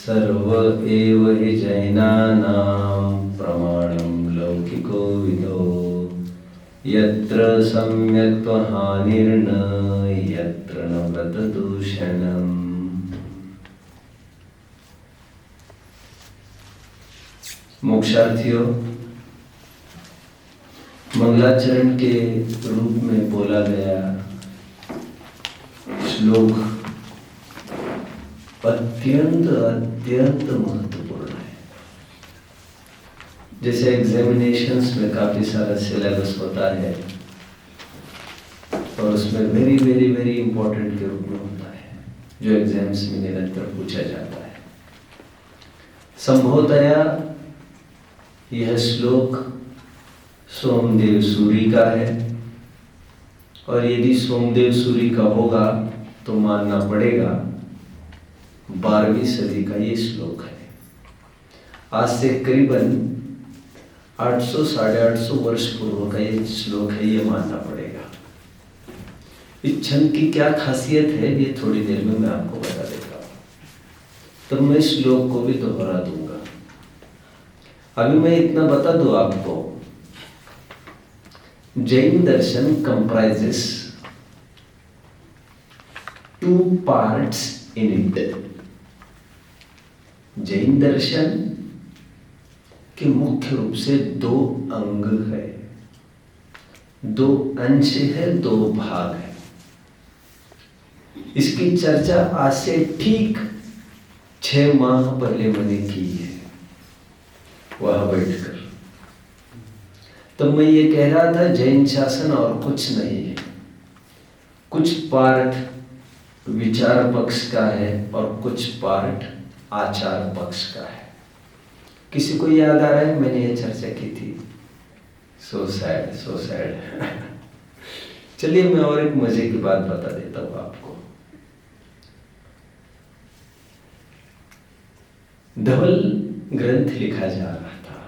सर्व एव हि जैनानां प्रमाणं लौकिको विदो यत्र सम्यक्त्वहानिर्न यत्र न व्रतदूषणम्। मोक्षार्थियों, मंगलाचरण के रूप में बोला गया श्लोक अत्यंत अत्यंत महत्वपूर्ण है। जैसे एग्जामिनेशंस में काफी सारा सिलेबस होता है और उसमें वेरी वेरी वेरी इंपॉर्टेंट के रूप में होता है, जो एग्जाम्स में निरंतर पूछा जाता है। संभवतया यह श्लोक सोमदेव सूरी का है, और यदि सोमदेव सूरी का होगा तो मानना पड़ेगा 12वीं सदी का ये श्लोक है। आज से करीबन 800 साढ़े 800 वर्ष पूर्व का ये श्लोक है, ये मानना पड़ेगा। इस छंद की क्या खासियत है ये थोड़ी देर में मैं आपको बता देता हूँ, तब मैं इस श्लोक को भी दोहरा दूंगा। अभी मैं इतना बता दूं आपको, जैन दर्शन comprises 2 parts in it। Jain दर्शन के मुख्य रूप से 2 अंग है, 2 अंश है, 2 भाग है। इसकी चर्चा आज से ठीक 6 माह पहले मैंने की है वहां बैठकर। तो मैं ये कह रहा था जैन शासन और कुछ नहीं है, कुछ पार्ट विचार पक्ष का है और कुछ पार्ट आचार पक्ष का है। किसी को याद आ रहा है मैंने ये चर्चा की थी? So sad, so sad. चलिए मैं और एक मजे की बात बता देता हूं आपको। धवल ग्रंथ लिखा जा रहा था।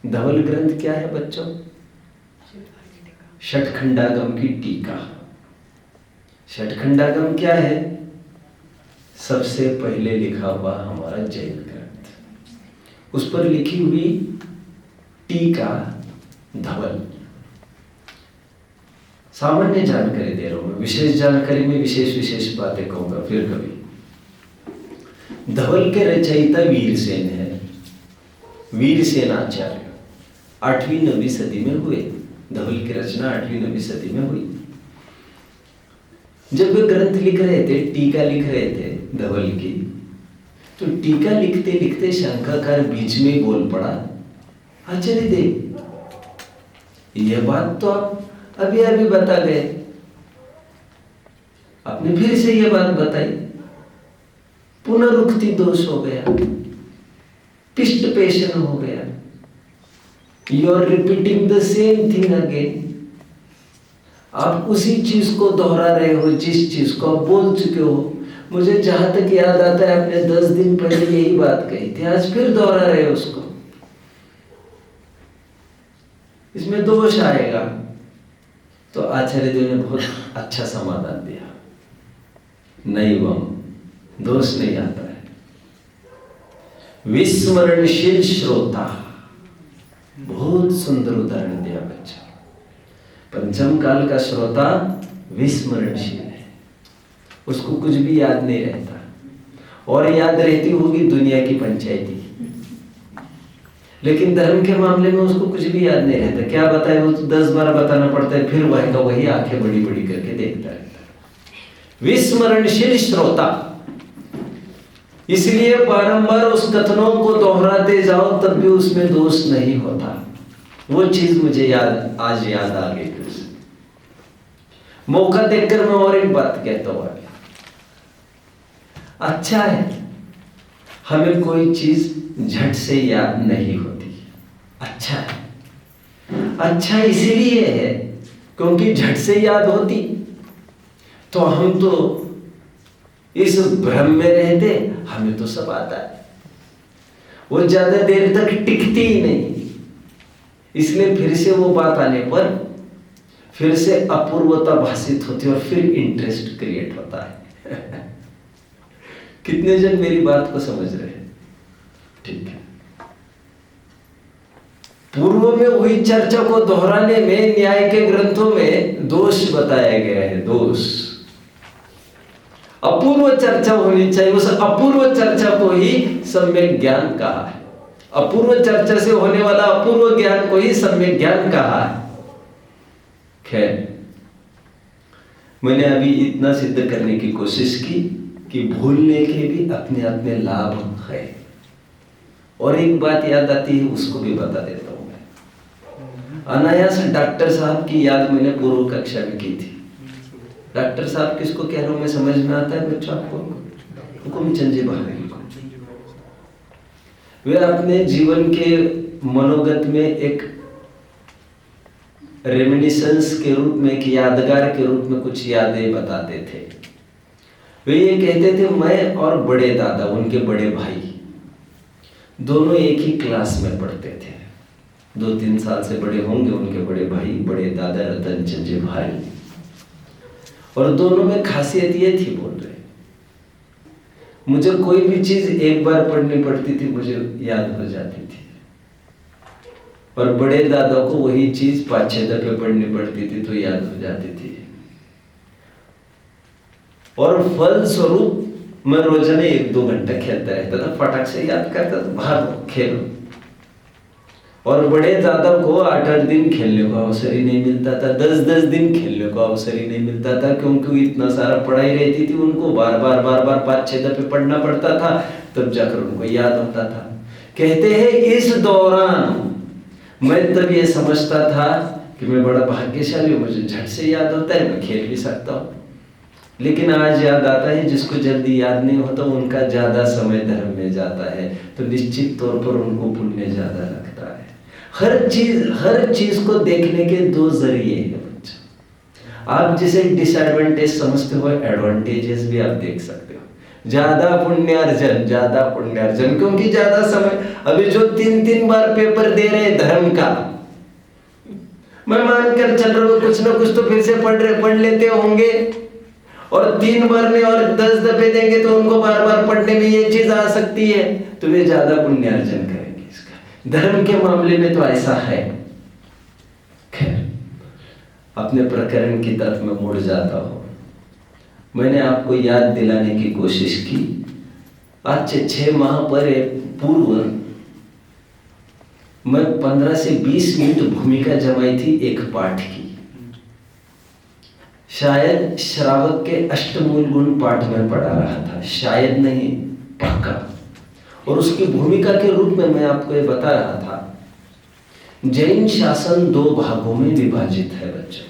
धवल ग्रंथ क्या है बच्चों? षटखंडागम की टीका। षटखंडागम क्या है? सबसे पहले लिखा हुआ हमारा जैन ग्रंथ, उस पर लिखी हुई टीका धवल। सामान्य जानकारी दे रहा हूं मैं, विशेष जानकारी में विशेष विशेष बातें कहूंगा फिर कभी। धवल के रचयिता वीरसेन है, वीरसेन आचार्य 8वीं 9वीं सदी में हुए। धवल की रचना 8वीं 9वीं सदी में हुई। जब वे ग्रंथ लिख रहे थे, टीका लिख रहे थे धवल की, तो टीका लिखते लिखते शंखाकार बीच में बोल पड़ा, आचार्य देव यह बात तो आप अभी अभी बता गए, आपने फिर से यह बात बताई, पुनरुक्ति दोष हो गया, पिष्ट पेशन हो गया, you are repeating the same thing again. आप उसी चीज को दोहरा रहे हो जिस चीज को आप बोल चुके हो। मुझे जहां तक याद आता है आपने 10 दिन पहले यही बात कही थी, आज फिर दोहरा रहे हो उसको, इसमें दोष आएगा। तो आचार्य देव ने बहुत अच्छा समाधान दिया, नहीं वम दोष नहीं आता है। विस्मरणशील श्रोता, बहुत सुंदर उदाहरण दिया बच्चा। पंचम काल का श्रोता विस्मरणशील है, उसको कुछ भी याद नहीं रहता, और याद रहती होगी दुनिया की पंचायती, लेकिन धर्म के मामले में उसको कुछ भी याद नहीं रहता। क्या बताए वो तो 10 बार बताना पड़ता है, फिर वही का वही आंखें बड़ी बड़ी करके देखता रहता है। विस्मरणशील श्रोता, इसलिए बारंबार उस कथनों को दोहराते जाओ तब भी उसमें दोष नहीं होता। वो चीज मुझे याद आज याद आ गई। मौका देखकर मैं और एक बात कहता हूं आगे। अच्छा है हमें कोई चीज झट से याद नहीं होती, अच्छा है। अच्छा इसलिए है क्योंकि झट से याद होती तो हम तो इस भ्रम में रहते, हमें तो सब आता है, वो ज्यादा देर तक टिकती ही नहीं। इसलिए फिर से वो बात आने पर फिर से अपूर्वता भाषित होती है और फिर इंटरेस्ट क्रिएट होता है। कितने जन मेरी बात को समझ रहे हैं? ठीक है। पूर्व में हुई चर्चा को दोहराने में न्याय के ग्रंथों में दोष बताया गया है। दोष, अपूर्व चर्चा होनी चाहिए। उस अपूर्व चर्चा को ही सम्यक ज्ञान कहा है। अपूर्व चर्चा से होने वाला अपूर्व ज्ञान को ही सम्यक ज्ञान कहा है। खैर, मैंने अभी इतना सिद्ध करने की कोशिश की कि भूलने के भी अपने अपने लाभ है। और एक बात याद आती है, उसको भी बता देता हूं मैं। अनायास डॉक्टर साहब की याद मैंने पूर्व कक्षा में की थी। डॉक्टर साहब किसको कह रहा हूं मैं, समझ में आता है बच्चों आपको? हुकुम चंजे बहादुर को। वे अपने जीवन के मनोगत में एक रेमिनिसेंस के रूप में, एक यादगार के रूप में कुछ यादें बताते थे। वे ये कहते थे, मैं और बड़े दादा, उनके बड़े भाई, दोनों एक ही क्लास में पढ़ते थे। 2-3 साल से बड़े होंगे उनके बड़े भाई, बड़े दादा रतन चंद भाई। और दोनों में खासियत ये थी, बोल रहे, मुझे कोई भी चीज एक बार पढ़नी पड़ती थी, मुझे याद हो जाती थी। और बड़े दादा को वही चीज 5-6 दफे पढ़नी पड़ती थी तो याद हो जाती थी। और फलस्वरूप मैं रोजाना 1-2 घंटा खेलता रहता था, फटाक से याद करता था, भागो खेलो। और बड़े दादा को 8-8 दिन खेलने को अवसर ही नहीं मिलता था, 10-10 दिन खेलने को अवसर ही नहीं मिलता था, क्योंकि इतना सारा पढ़ाई रहती थी, उनको बार बार 5-6 दफे पढ़ना पड़ता था, तब जाकर उनको याद होता था। कहते हैं इस दौरान मैं तब ये समझता था कि मैं बड़ा भाग्यशाली हूँ, मुझे झट से याद होता है, मैं खेल भी सकता हूँ। लेकिन आज याद आता है, जिसको जल्दी याद नहीं होता उनका ज्यादा समय धर्म में जाता है, तो निश्चित तौर पर उनको पुण्य ज्यादा लगता है। हर चीज को देखने के 2 जरिए हैं बच्चा। आप जिसे डिसएडवांटेज समझते हो, एडवांटेजेस भी आप देख सकते हो। ज्यादा पुण्यार्जन, क्योंकि ज्यादा समय, अभी जो 3-3 बार पेपर दे रहे धर्म का, मैं मानकर चल रहा हूँ कुछ ना कुछ तो फिर से पढ़ लेते होंगे। और 3 बार में और 10 दफे देंगे तो उनको बार बार पढ़ने में ये चीज आ सकती है, तो वे ज्यादा पुण्यार्जन करेंगे। इसका धर्म के मामले में तो ऐसा है। खैर, अपने प्रकरण की तरफ में मुड़ जाता हूं। मैंने आपको याद दिलाने की कोशिश की, आज से 6 माह पूर्व मैं 15 से 20 मिनट भूमिका जमाई थी एक पाठ की। शायद श्रावक के अष्टमूल गुण पाठ में पढ़ा रहा था, शायद नहीं, पक्का। और उसकी भूमिका के रूप में मैं आपको ये बता रहा था, जैन शासन 2 भागों में विभाजित है बच्चों,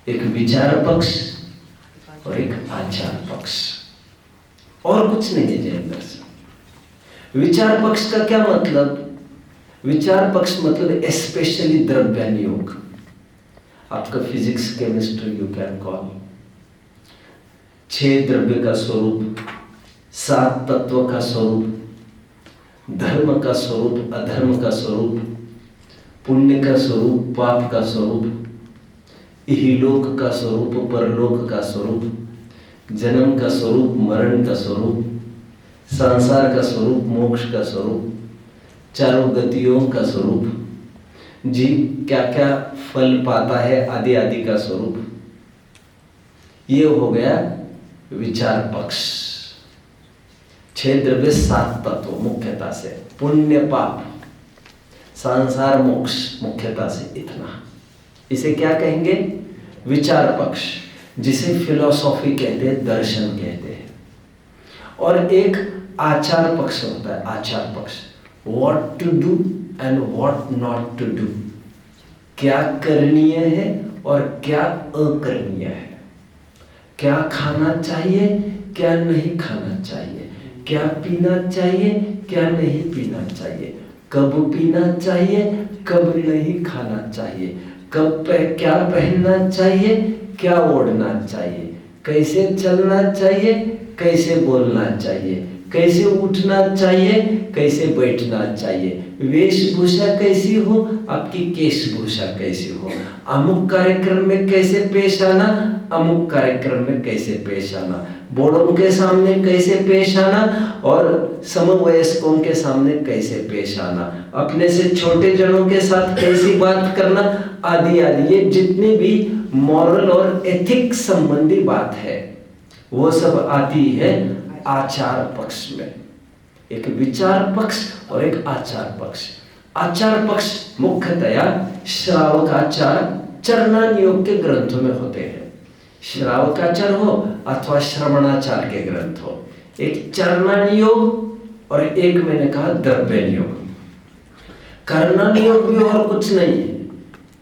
एक विचार पक्ष और एक आचार पक्ष, और कुछ नहीं है जैन दर्शन। विचार पक्ष का क्या मतलब? विचार पक्ष मतलब स्पेशली द्रव्यानुयोग, आपका physics chemistry you can call. 6 द्रव्य का स्वरूप, 7 तत्व का स्वरूप, धर्म का स्वरूप, अधर्म का स्वरूप, पुण्य का स्वरूप, पाप का स्वरूप, इहलोक का स्वरूप, परलोक का स्वरूप, जन्म का स्वरूप, मरण का स्वरूप, संसार का स्वरूप, मोक्ष का स्वरूप, चारों गतियों का स्वरूप, जीव क्या क्या फल पाता है आदि आदि का स्वरूप। ये हो गया विचार पक्ष। 6 द्रव्य, 7 तत्व मुख्यता से, पुण्य पाप, संसार मोक्ष, मुख्यता से इतना। इसे क्या कहेंगे? विचार पक्ष, जिसे फिलॉसफी कहते हैं, दर्शन कहते हैं। और एक आचार पक्ष होता है, आचार पक्ष, what to do and what not to do, क्या करणीय है और क्या अकरणीय है, क्या खाना चाहिए, क्या नहीं खाना चाहिए, क्या पीना चाहिए, क्या नहीं पीना चाहिए, कब पीना चाहिए, कब नहीं खाना चाहिए, क्या पहनना चाहिए, क्या ओढ़ना चाहिए, कैसे चलना चाहिए, कैसे बोलना चाहिए, कैसे उठना चाहिए, कैसे बैठना चाहिए, वेशभूषा कैसी हो, आपकी केशभूषा कैसी हो, अमुक कार्यक्रम में कैसे पेश आना, अमुक कार्यक्रम में कैसे पेश आना, बड़ों के सामने कैसे पेश आना और समवयस्कों के सामने कैसे पेश आना, अपने से छोटे जनों के साथ कैसी बात करना, आदि आदि। ये जितनी भी मॉरल और एथिक संबंधी बात है वो सब आती है आचार पक्ष में। एक विचार पक्ष और एक आचार पक्ष। आचार पक्ष मुख्यतया श्रावकाचार चरणानियोग के ग्रंथों में होते हैं। श्रावकाचार हो अथवा श्रवणाचार के ग्रंथ हो। एक चरणानियोग और एक मैंने कहा द्रव्यनियोग। कर्णानियोग भी और कुछ नहीं है,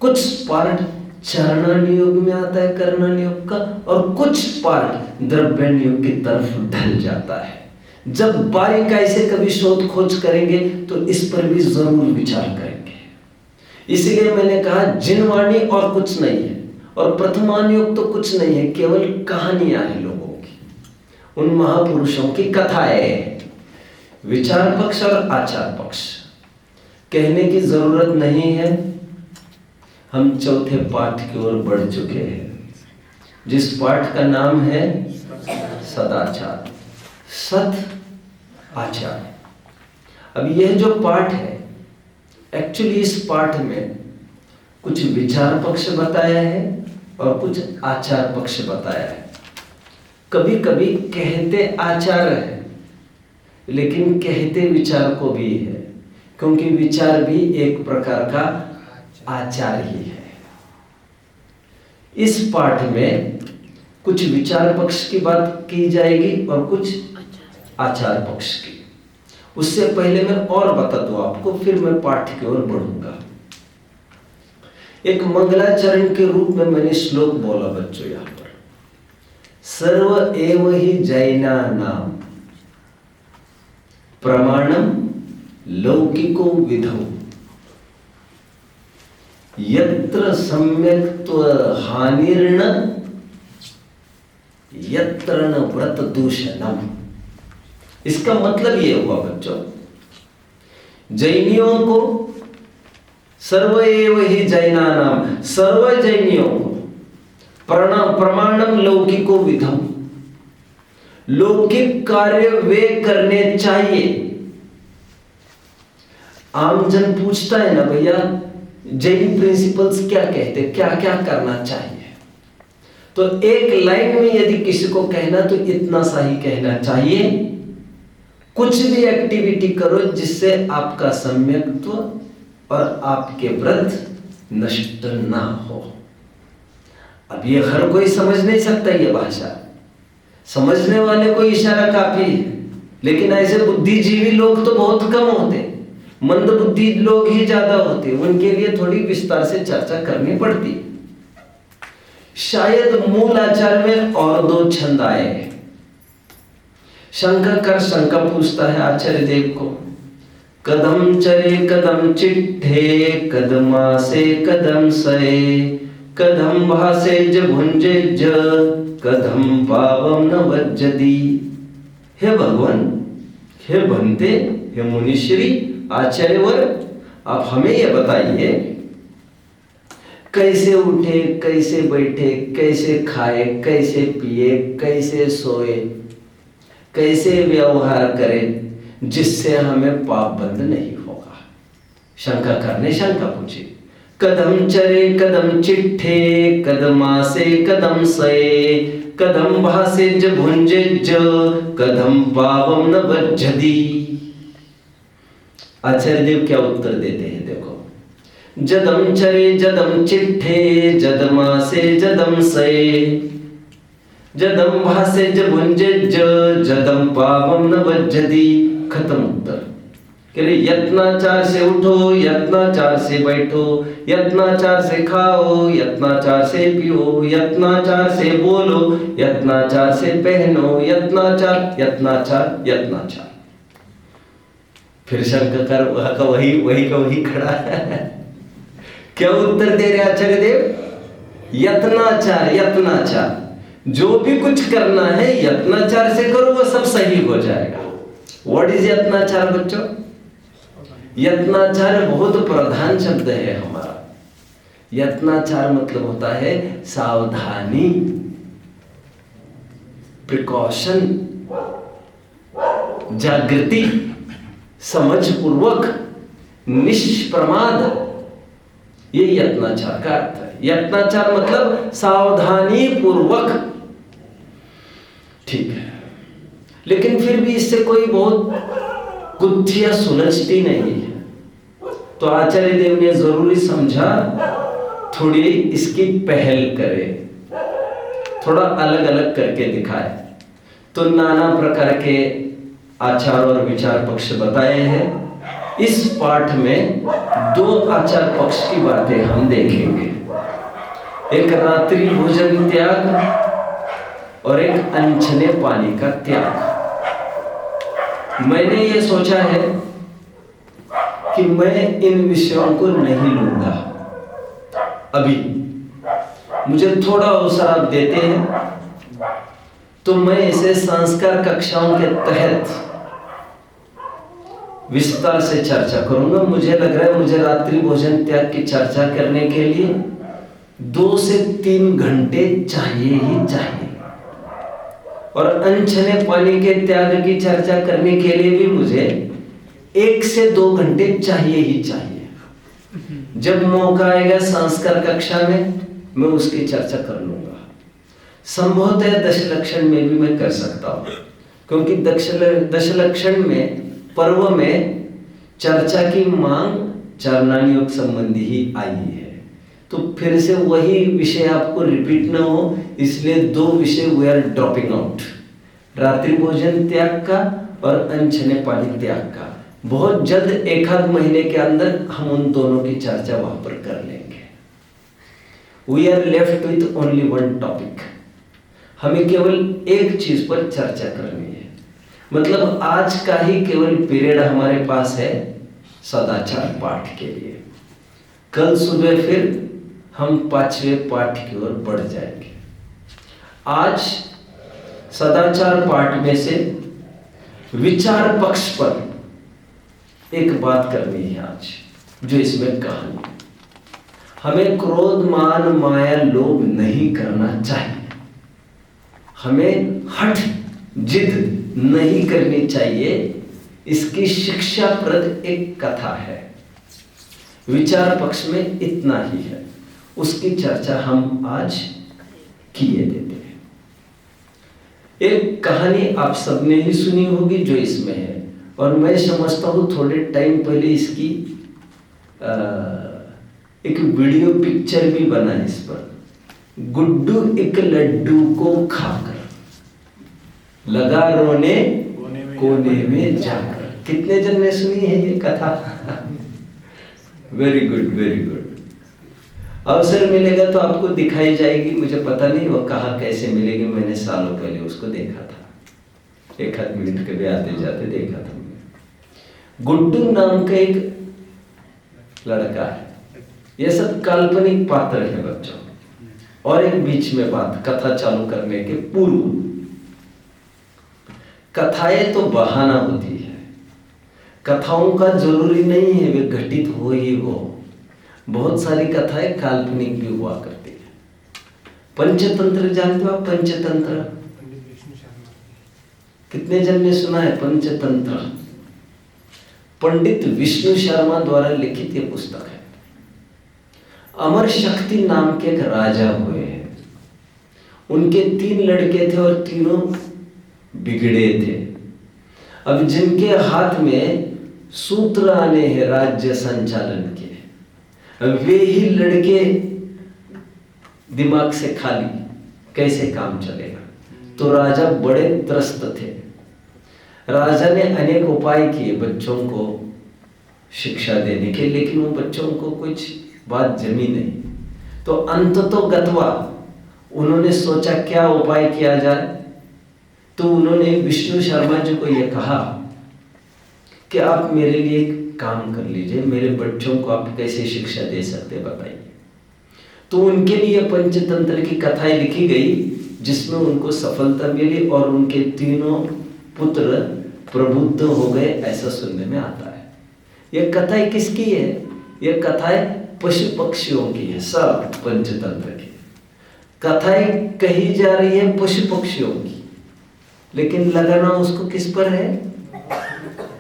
कुछ पार्ट चरणानियोग में आता है कर्णानियोग का और कुछ पार्ट द्रव्यनियोग की तरफ ढल जाता है। जब बारीकाई से कभी शोध खोज करेंगे तो इस पर भी जरूर विचार करेंगे। इसलिए मैंने कहा जिनवाणी और कुछ नहीं है और प्रथमानियोग तो कुछ नहीं है, केवल कहानियां हैं लोगों की, उन महापुरुषों की कथाएं। विचार पक्ष और आचार पक्ष कहने की जरूरत नहीं है। हम चौथे पाठ की ओर बढ़ चुके हैं, जिस पाठ का नाम है सदाचार, सत आचार। अब यह जो पाठ है, एक्चुअली इस पाठ में कुछ विचार पक्ष बताया है और कुछ आचार पक्ष बताया है। कभी कभी कहते आचार है लेकिन कहते विचार को भी है, क्योंकि विचार भी एक प्रकार का आचार ही है। इस पाठ में कुछ विचार पक्ष की बात की जाएगी और कुछ आचार पक्ष की। उससे पहले मैं और बता दूं आपको, फिर मैं पाठ की ओर बढ़ूंगा। एक मंगलाचरण के रूप में मैंने श्लोक बोला बच्चों यहां पर, सर्व एव हि जैना नाम प्रमाणम लौकिको विधौ यत्र सम्यक्त्व हानिर्न यत्र न व्रत दूषणम। इसका मतलब ये हुआ बच्चों, जैनियों को सर्व एव हि जैना नाम, सर्व जैनियों को प्रमाणम लौकिको विधम, लौकिक कार्य वे करने चाहिए। आम जन पूछता है ना भैया जैन प्रिंसिपल्स क्या कहते, क्या क्या करना चाहिए, तो एक लाइन में यदि किसी को कहना तो इतना सा ही कहना चाहिए, कुछ भी एक्टिविटी करो जिससे आपका सम्यक्त्व और आपके व्रत नष्ट ना हो। अब ये हर कोई समझ नहीं सकता ये भाषा, समझने वाले को इशारा काफी है, लेकिन ऐसे बुद्धिजीवी लोग तो बहुत कम होते, मंद बुद्धि लोग ही ज्यादा होते, उनके लिए थोड़ी विस्तार से चर्चा करनी पड़ती। शायद मूल आचार में और दो छंद आए हैं। शंकर शंका पूछता है आचार्य देव को, कदम चरे कदम चिट्ठे कदमा से कदम सए कदम भासे ज भुंजे ज कदम पावम न वज्जति। हे भगवान, हे भंते, हे मुनिश्री, आचार्यवर, आप हमें यह बताइए कैसे उठे, कैसे बैठे, कैसे खाए, कैसे पिए, कैसे सोए, कैसे व्यवहार करें जिससे हमें पाप बंद नहीं होगा। शंकर ने शंका पूछी, कदम चरे कदम चिट्ठे कदमा से कदम सए कदम भासे ज भुंजे ज कदम पावम न वज्जति। आचार्य देव क्या उत्तर देते हैं देखो, जदम चरे जदम चिट्ठे जदमा से जदम सए जदम भासे ज भुंजे ज जदम पावम न वज्जति। खत्म उत्तर। कह रहे यत्नाचार से उठो, यत्नाचार से बैठो, यत्नाचार से खाओ, यत्नाचार से पियो, यत्नाचार से बोलो, यत्नाचार से पहनो, यत्नाचार यत्नाचार यत्नाचार। फिर शंकर वही खड़ा है। क्या उत्तर दे रहे आचार्य देव? यत्नाचार यत्नाचार, जो भी कुछ करना है यत्नाचार से करो, वो सब सही हो जाएगा। व्हाट इज यत्नाचार बच्चों? यत्नाचार बहुत प्रधान शब्द है हमारा। यत्नाचार मतलब होता है सावधानी। प्रिकॉशन, जागृति, समझ पूर्वक, निष्प्रमाद, ये यत्नाचार का अर्थ है। यत्नाचार मतलब सावधानी पूर्वक, ठीक है। लेकिन फिर भी इससे कोई बहुत गुत्थियां सुलझती नहीं है, तो आचार्य देव ने जरूरी समझा थोड़ी इसकी पहल करे, थोड़ा अलग अलग करके दिखाए। तो नाना प्रकार के आचार और विचार पक्ष बताए हैं। इस पाठ में दो आचार पक्ष की बातें हम देखेंगे, एक रात्रि भोजन त्याग और एक अनछने पानी का त्याग। मैंने ये सोचा है कि मैं इन विषयों को नहीं लूंगा अभी, मुझे थोड़ा अवसर आप देते हैं तो मैं इसे संस्कार कक्षाओं के तहत विस्तार से चर्चा करूंगा। मुझे लग रहा है मुझे रात्रि भोजन त्याग की चर्चा करने के लिए 2 से 3 घंटे चाहिए ही चाहिए, और अनछने पानी के त्याग की चर्चा करने के लिए भी मुझे 1 से 2 घंटे चाहिए ही चाहिए। जब मौका आएगा संस्कार कक्षा में मैं उसकी चर्चा कर लूंगा। संभवतः दशलक्षण में भी मैं कर सकता हूं, क्योंकि दशलक्षण में पर्व में चर्चा की मांग चारणानी योग संबंधी ही आई है। तो फिर से वही विषय आपको रिपीट ना हो, इसलिए 2 विषय वी आर ड्रॉपिंग आउट, रात्रि भोजन त्याग का और अनछने पानी त्याग का। बहुत जल्द 1-8 महीने के अंदर हम उन दोनों की चर्चा वहां पर कर लेंगे। We are left with only 1 topic. हमें केवल एक चीज पर चर्चा करनी है, मतलब आज का ही केवल पीरियड हमारे पास है सदाचार पाठ के लिए। कल सुबह फिर हम 5वें पाठ की ओर बढ़ जाएंगे। आज सदाचार पाठ में से विचार पक्ष पर एक बात करनी है आज, जो इसमें कहानी। हमें क्रोध, मान, माया, लोभ नहीं करना चाहिए। हमें हठ, जिद नहीं करनी चाहिए। इसकी शिक्षाप्रद एक कथा है। विचार पक्ष में इतना ही है, उसकी चर्चा हम आज किए देते हैं। एक कहानी आप सबने ही सुनी होगी जो इसमें है, और मैं समझता हूं थोड़े टाइम पहले इसकी एक वीडियो पिक्चर भी बना है इस पर। गुड्डू एक लड्डू को खाकर लगा रोने कोने में जाकर। कितने जन ने सुनी है ये कथा? Very good, very good. अवसर मिलेगा तो आपको दिखाई जाएगी। मुझे पता नहीं वो कहाँ कैसे मिलेगी, मैंने सालों पहले उसको देखा था, 1-8 मिनट के भी आते जाते देखा था। गुड्डू नाम का एक लड़का है। ये सब काल्पनिक पात्र है बच्चों। और एक बीच में बात, कथा चालू करने के पूर्व, कथाएं तो बहाना होती है, कथाओं का जरूरी नहीं है वे घटित हो ही हो। बहुत सारी कथाएं काल्पनिक भी हुआ करती है। पंचतंत्र जानते हो आप? पंचतंत्र कितने जन ने सुना है? पंचतंत्र पंडित विष्णु शर्मा द्वारा लिखित ये पुस्तक है। अमर शक्ति नाम के एक राजा हुए हैं। उनके 3 लड़के थे और तीनों बिगड़े थे। अब जिनके हाथ में सूत्र आने हैं राज्य संचालन के, अब वे ही लड़के दिमाग से खाली, कैसे काम चलेगा? तो राजा बड़े त्रस्त थे। राजा ने अनेक उपाय किए बच्चों को शिक्षा देने के, लेकिन वो बच्चों को कुछ बात जमी नहीं। तो अंततोगत्वा उन्होंने सोचा क्या उपाय किया जाए। तो उन्होंने विष्णु शर्मा जी को यह कहा कि आप मेरे लिए एक काम कर लीजिए, मेरे बच्चों को आप कैसे शिक्षा दे सकते बताइए। तो उनके लिए पंचतंत्र की कथाएं लिखी गई, जिसमें उनको सफलता मिली और उनके तीनों पुत्र प्रबुद्ध हो गए, ऐसा सुनने में आता है। यह कथाएं किसकी है? यह कथाएं पशु पक्षियों की है। सब पंचतंत्र की कथाएं कही जा रही है पशु पक्षियों की। लेकिन लगाना उसको किस पर है?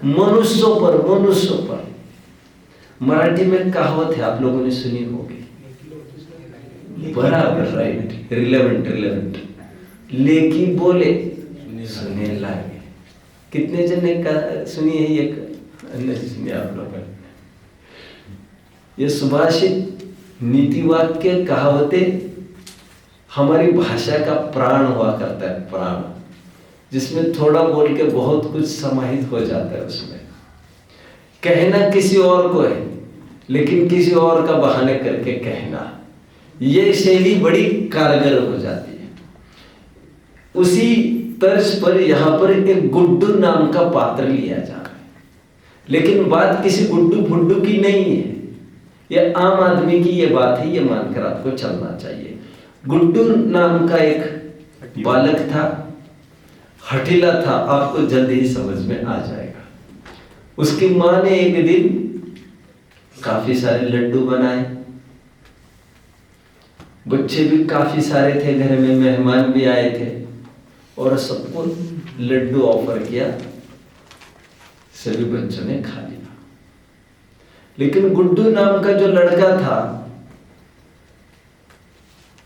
मनुष्यों पर, मनुष्यों पर। मराठी में कहावत है, आप लोगों ने सुनी होगी, बराबर, राइट, रिलेवेंट रिलेवेंट। लेकी बोले सुने लागे। कितने जन ने सुनी है ये? नहीं सुनी आप लोगों ने? ये सुभाषित, नीति वाक्य, कहावतें हमारी भाषा का प्राण हुआ करता है, प्राण, जिसमें थोड़ा बोल के बहुत कुछ समाहित हो जाता है। उसमें कहना किसी और को है, लेकिन किसी और का बहाने करके कहना, ये शैली बड़ी कारगर हो जाती है। उसी तर्ज पर यहाँ पर एक गुड्डू नाम का पात्र लिया जा रहा है, लेकिन बात किसी गुड्डू फुड्डू की नहीं है, यह आम आदमी की ये बात है, ये मानकर आपको चलना चाहिए। गुड्डू नाम का एक बालक था, हठीला था, आपको जल्दी ही समझ में आ जाएगा। उसकी माँ ने एक दिन काफी सारे लड्डू बनाए, बच्चे भी काफी सारे थे घर में, मेहमान भी आए थे, और सबको लड्डू ऑफर किया, सभी बच्चों ने खा लिया। लेकिन गुड्डू नाम का जो लड़का था,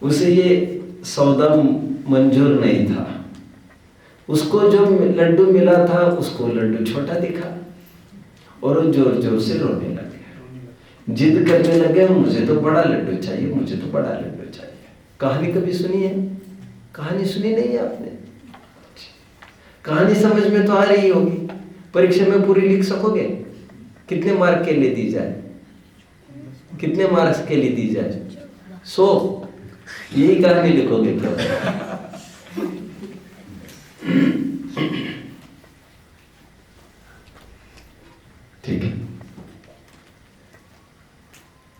उसे ये सौदा मंजूर नहीं था। उसको जो लड्डू मिला था, उसको लड्डू छोटा दिखा और वो जोर जोर से रोने लगे, जिद करने लगे, मुझे तो बड़ा लड्डू चाहिए, मुझे तो बड़ा लड्डू चाहिए। कहानी कभी सुनी है? कहानी सुनी नहीं है आपने? कहानी समझ में तो आ रही होगी, परीक्षा में पूरी लिख सकोगे? कितने मार्क के लिए दी जाए? कितने मार्क्स के लिए दी जाए? 100। यही कहानी लिखोगे क्या? ठीक है।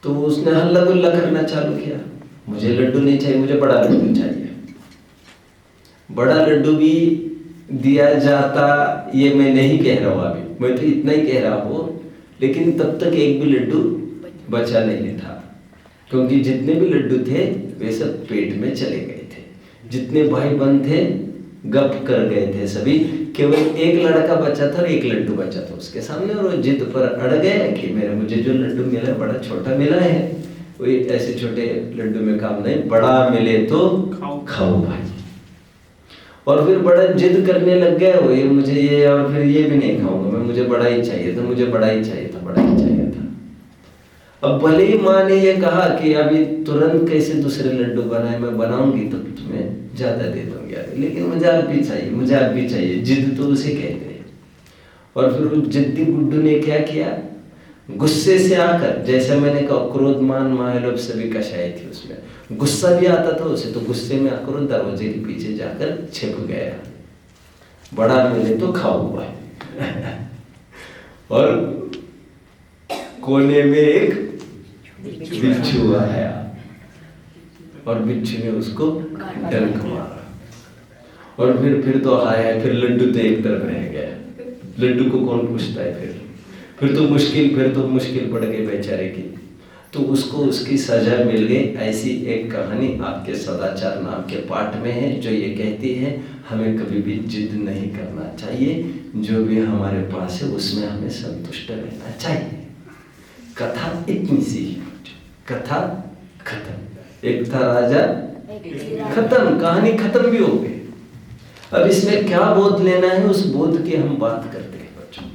तो उसने हल्ला गुल्ला करना चालू किया, मुझे लड्डू नहीं चाहिए, मुझे बड़ा लड्डू चाहिए। बड़ा लड्डू भी दिया जाता, ये मैं नहीं कह रहा हूं, अभी मैं तो इतना ही कह रहा हूं, लेकिन तब तक एक भी लड्डू बचा नहीं था, क्योंकि जितने भी लड्डू थे वे सब पेट में चले गए थे। जितने भाई बंद थे गप कर गए थे सभी, केवल एक लड़का बचा था और एक लड्डू बचा था उसके सामने, और वो जिद पर अड़ गए कि मुझे जो लड्डू मिला है बड़ा छोटा मिला है, कोई ऐसे छोटे लड्डू में काम नहीं, बड़ा मिले तो खाओ भाई। और फिर बड़ा जिद करने लग गए वो, ये मुझे ये, और फिर ये भी नहीं खाऊंगा मैं, मुझे बड़ा ही चाहिए था, मुझे बड़ा ही चाहिए था, बड़ा ही चाहिए था। अब भले ही माँ ने ये कहा कि अभी तुरंत कैसे दूसरे लड्डू बनाए, मैं बनाऊंगी तो तुम्हें ज्यादा दे दूंगी, लेकिन मुझे अब भी चाहिए, मुझे अब भी चाहिए, जिद तो उसे कहते हैं। और फिर उस जिद्दी गुड्डू ने क्या किया, गुस्से से आकर, जैसे मैंने कहा क्रोध मान मायालोभ सभी कषाय थी, उसमें गुस्सा भी आता था उसे, तो गुस्से में आकर दरवाजे के पीछे जाकर छिप गया, बड़ा मिले तो खाओ हुआ है। और कोने में एक बिच्छू आया और बिच्छू ने उसको डंक मारा, और फिर तो आया, फिर लड्डू तो एक तरफ रह गया, लड्डू को कौन पूछता है? फिर तो मुश्किल पड़ गई बेचारे की, तो उसको उसकी सजा मिल गई। ऐसी एक कहानी आपके सदाचार नाम के पाठ में है, जो ये कहती है हमें कभी भी जिद नहीं करना चाहिए, जो भी हमारे पास है उसमें हमें संतुष्ट रहना चाहिए। कथा इतनी सी, कथा खत्म, एक था राजा, खत्म, कहानी खत्म भी हो गई। अब इसमें क्या बोध लेना है, उस बोध की हम बात करते हैं बच्चों।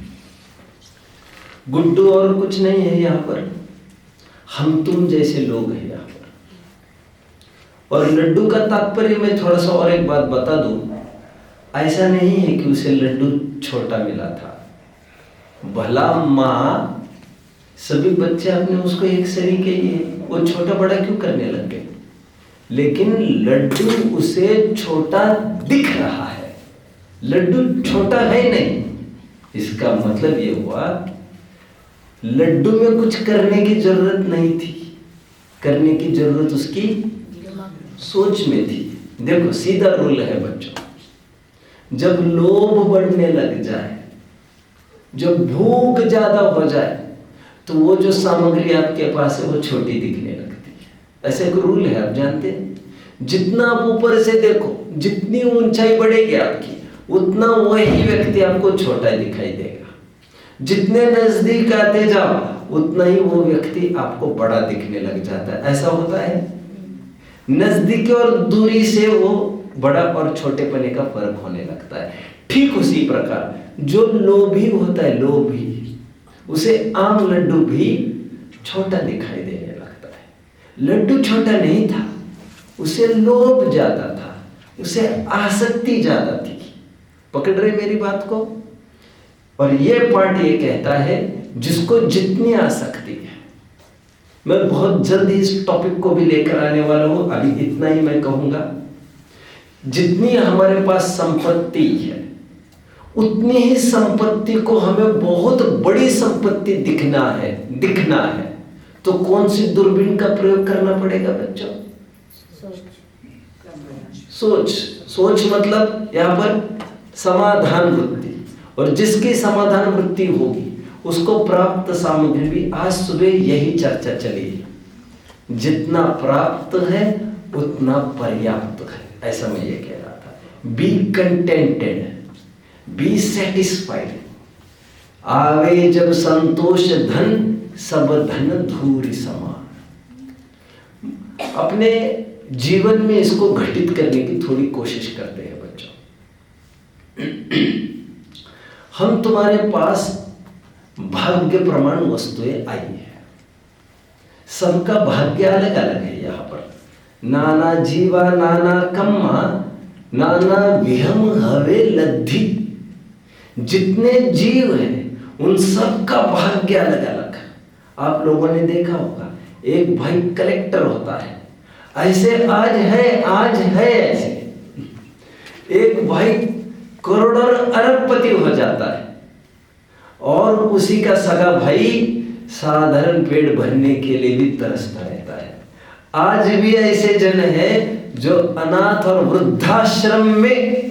गुड्डू और कुछ नहीं है यहाँ पर, हम तुम जैसे लोग हैं यहाँ पर। और लड्डू का तात्पर्य मैं थोड़ा सा और एक बात बता दूं, ऐसा नहीं है कि उसे लड्डू छोटा मिला था, भला माँ सभी बच्चे अपने उसको एक शरीक के लिए वो छोटा बड़ा क्यों करने लग गए, लेकिन लड्डू उसे छोटा दिख रहा है, लड्डू छोटा है नहीं। इसका मतलब ये हुआ लड्डू में कुछ करने की जरूरत नहीं थी, करने की जरूरत उसकी सोच में थी। देखो सीधा रूल है बच्चों, जब लोभ बढ़ने लग जाए, जब भूख ज्यादा हो जाए, तो वो जो सामग्री आपके पास है वो छोटी दिखने लगती है। ऐसे एक रूल है, आप जानते हैं, जितना आप ऊपर से देखो, जितनी ऊंचाई बढ़ेगी आपकी, उतना वही व्यक्ति आपको छोटा दिखाई देगा। जितने नजदीक आते जाओ उतना ही वो व्यक्ति आपको बड़ा दिखने लग जाता है। ऐसा होता है, नजदीकी और दूरी से वो बड़ा और छोटेपने का फर्क होने लगता है। ठीक उसी प्रकार जो लोभी होता है, लोभी, उसे आम लड्डू भी छोटा दिखाई देने लगता है। लड्डू छोटा नहीं था, उसे लोभ ज्यादा था, उसे आसक्ति ज्यादा थी। पकड़ रहे मेरी बात को? और ये पार्ट ये कहता है जिसको जितनी आसक्ति है। मैं बहुत जल्दी इस टॉपिक को भी लेकर आने वाला हूं, अभी इतना ही मैं कहूंगा। जितनी हमारे पास संपत्ति है उतनी ही संपत्ति को हमें बहुत बड़ी संपत्ति दिखना है तो कौन सी दूरबीन का प्रयोग करना पड़ेगा बच्चों? सोच मतलब यहां पर समाधान वृत्ति, और जिसकी समाधान वृत्ति होगी उसको प्राप्त सामग्री भी। आज सुबह यही चर्चा चली, जितना प्राप्त है उतना पर्याप्त है, ऐसा मैं ये कह रहा था। Be contented, be satisfied. आवे जब संतोष धन, सब धन धूरि समान। अपने जीवन में इसको घटित करने की थोड़ी कोशिश करते हैं बच्चों। हम तुम्हारे पास भाग्य प्रमाण वस्तुएं आई है, सबका भाग्य अलग अलग है। यहाँ पर नाना जीवा नाना कम्मा नाना विहम हवे लद्धी। जितने जीव हैं उन सब का भाग्य अलग अलग है। आप लोगों ने देखा होगा, एक भाई कलेक्टर होता है, ऐसे आज है ऐसे। एक भाई करोड़ और अरबपति हो जाता है, और उसी का सगा भाई साधारण पेट भरने के लिए भी तरसता रहता है। आज भी ऐसे जन हैं जो अनाथ और वृद्धाश्रम में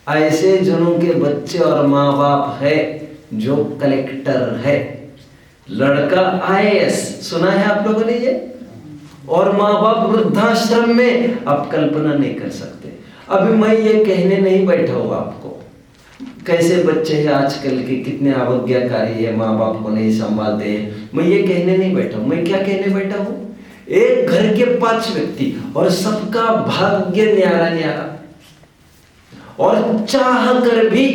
ऐसे जनों के बच्चे और माँ बाप है जो कलेक्टर है। लड़का IAS, सुना है आप लोगों ने ये? और माँ बाप वृद्धाश्रम में, आप कल्पना नहीं कर सकते। अभी मैं ये कहने नहीं बैठा हूँ आपको कैसे बच्चे हैं आजकल के, कितने अवज्ञाकारी है, माँ बाप को नहीं संभालते हैं। मैं ये कहने नहीं बैठा हूँ। मैं क्या कहने बैठा हूँ? एक घर के 5 व्यक्ति और सबका भाग्य न्यारा न्यारा, और चाह कर भी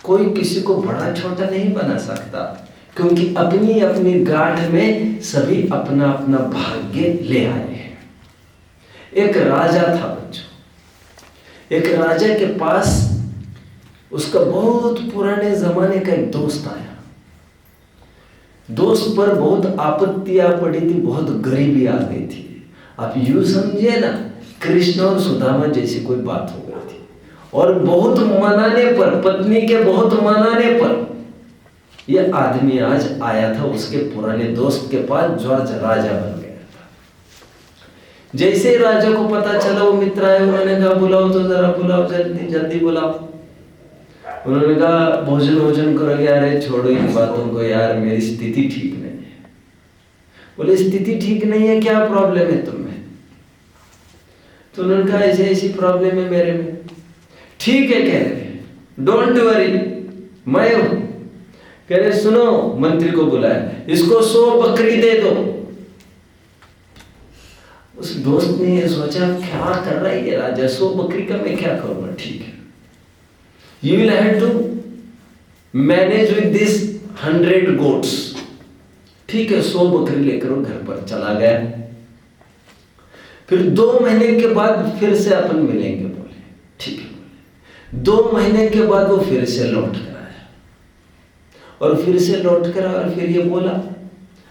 कोई किसी को बड़ा छोटा नहीं बना सकता, क्योंकि अपनी अपनी गांठ में सभी अपना अपना भाग्य ले आए हैं। एक राजा था बच्चों। एक राजा के पास उसका बहुत पुराने जमाने का एक दोस्त आया। दोस्त पर बहुत आपत्तियां पड़ी थी, बहुत गरीबी आ गई थी। आप यूं समझिए ना, कृष्ण और सुदामा जैसी कोई बात हो गई थी। और बहुत मनाने पर, पत्नी के बहुत मनाने पर, यह आदमी आज आया था उसके पुराने दोस्त के पास, जो आज राजा बन गया था। जैसे राजा को पता चला वो मित्र आए, उन्होंने कहा बुलाओ तो जरा, बुलाओ जल्दी जल्दी बुलाओ। उन्होंने कहा भोजन करोगे? अरे छोड़ो इन बातों को यार, मेरी स्थिति ठीक नहीं है। बोले स्थिति ठीक नहीं है, क्या प्रॉब्लम है तुम्हें? तो उन्होंने कहा ऐसे ऐसी प्रॉब्लम है मेरे में। ठीक है कह रहे, डोंट वरी, मैं हूं। कह रहे सुनो, मंत्री को बुलाया, इसको 100 बकरी दे दो। उस दोस्त ने ये सोचा क्या कर रहा है ये राजा, 100 बकरी का मैं क्या करूंगा? ठीक है, you will have to manage with this 100 goats। ठीक है, 100 बकरी लेकर वो घर पर चला गया। फिर 2 महीने के बाद फिर से अपन मिलेंगे, बोले ठीक है। 2 महीने के बाद वो फिर से लौट कर आया, और फिर से लौट कर आया, और फिर ये बोला,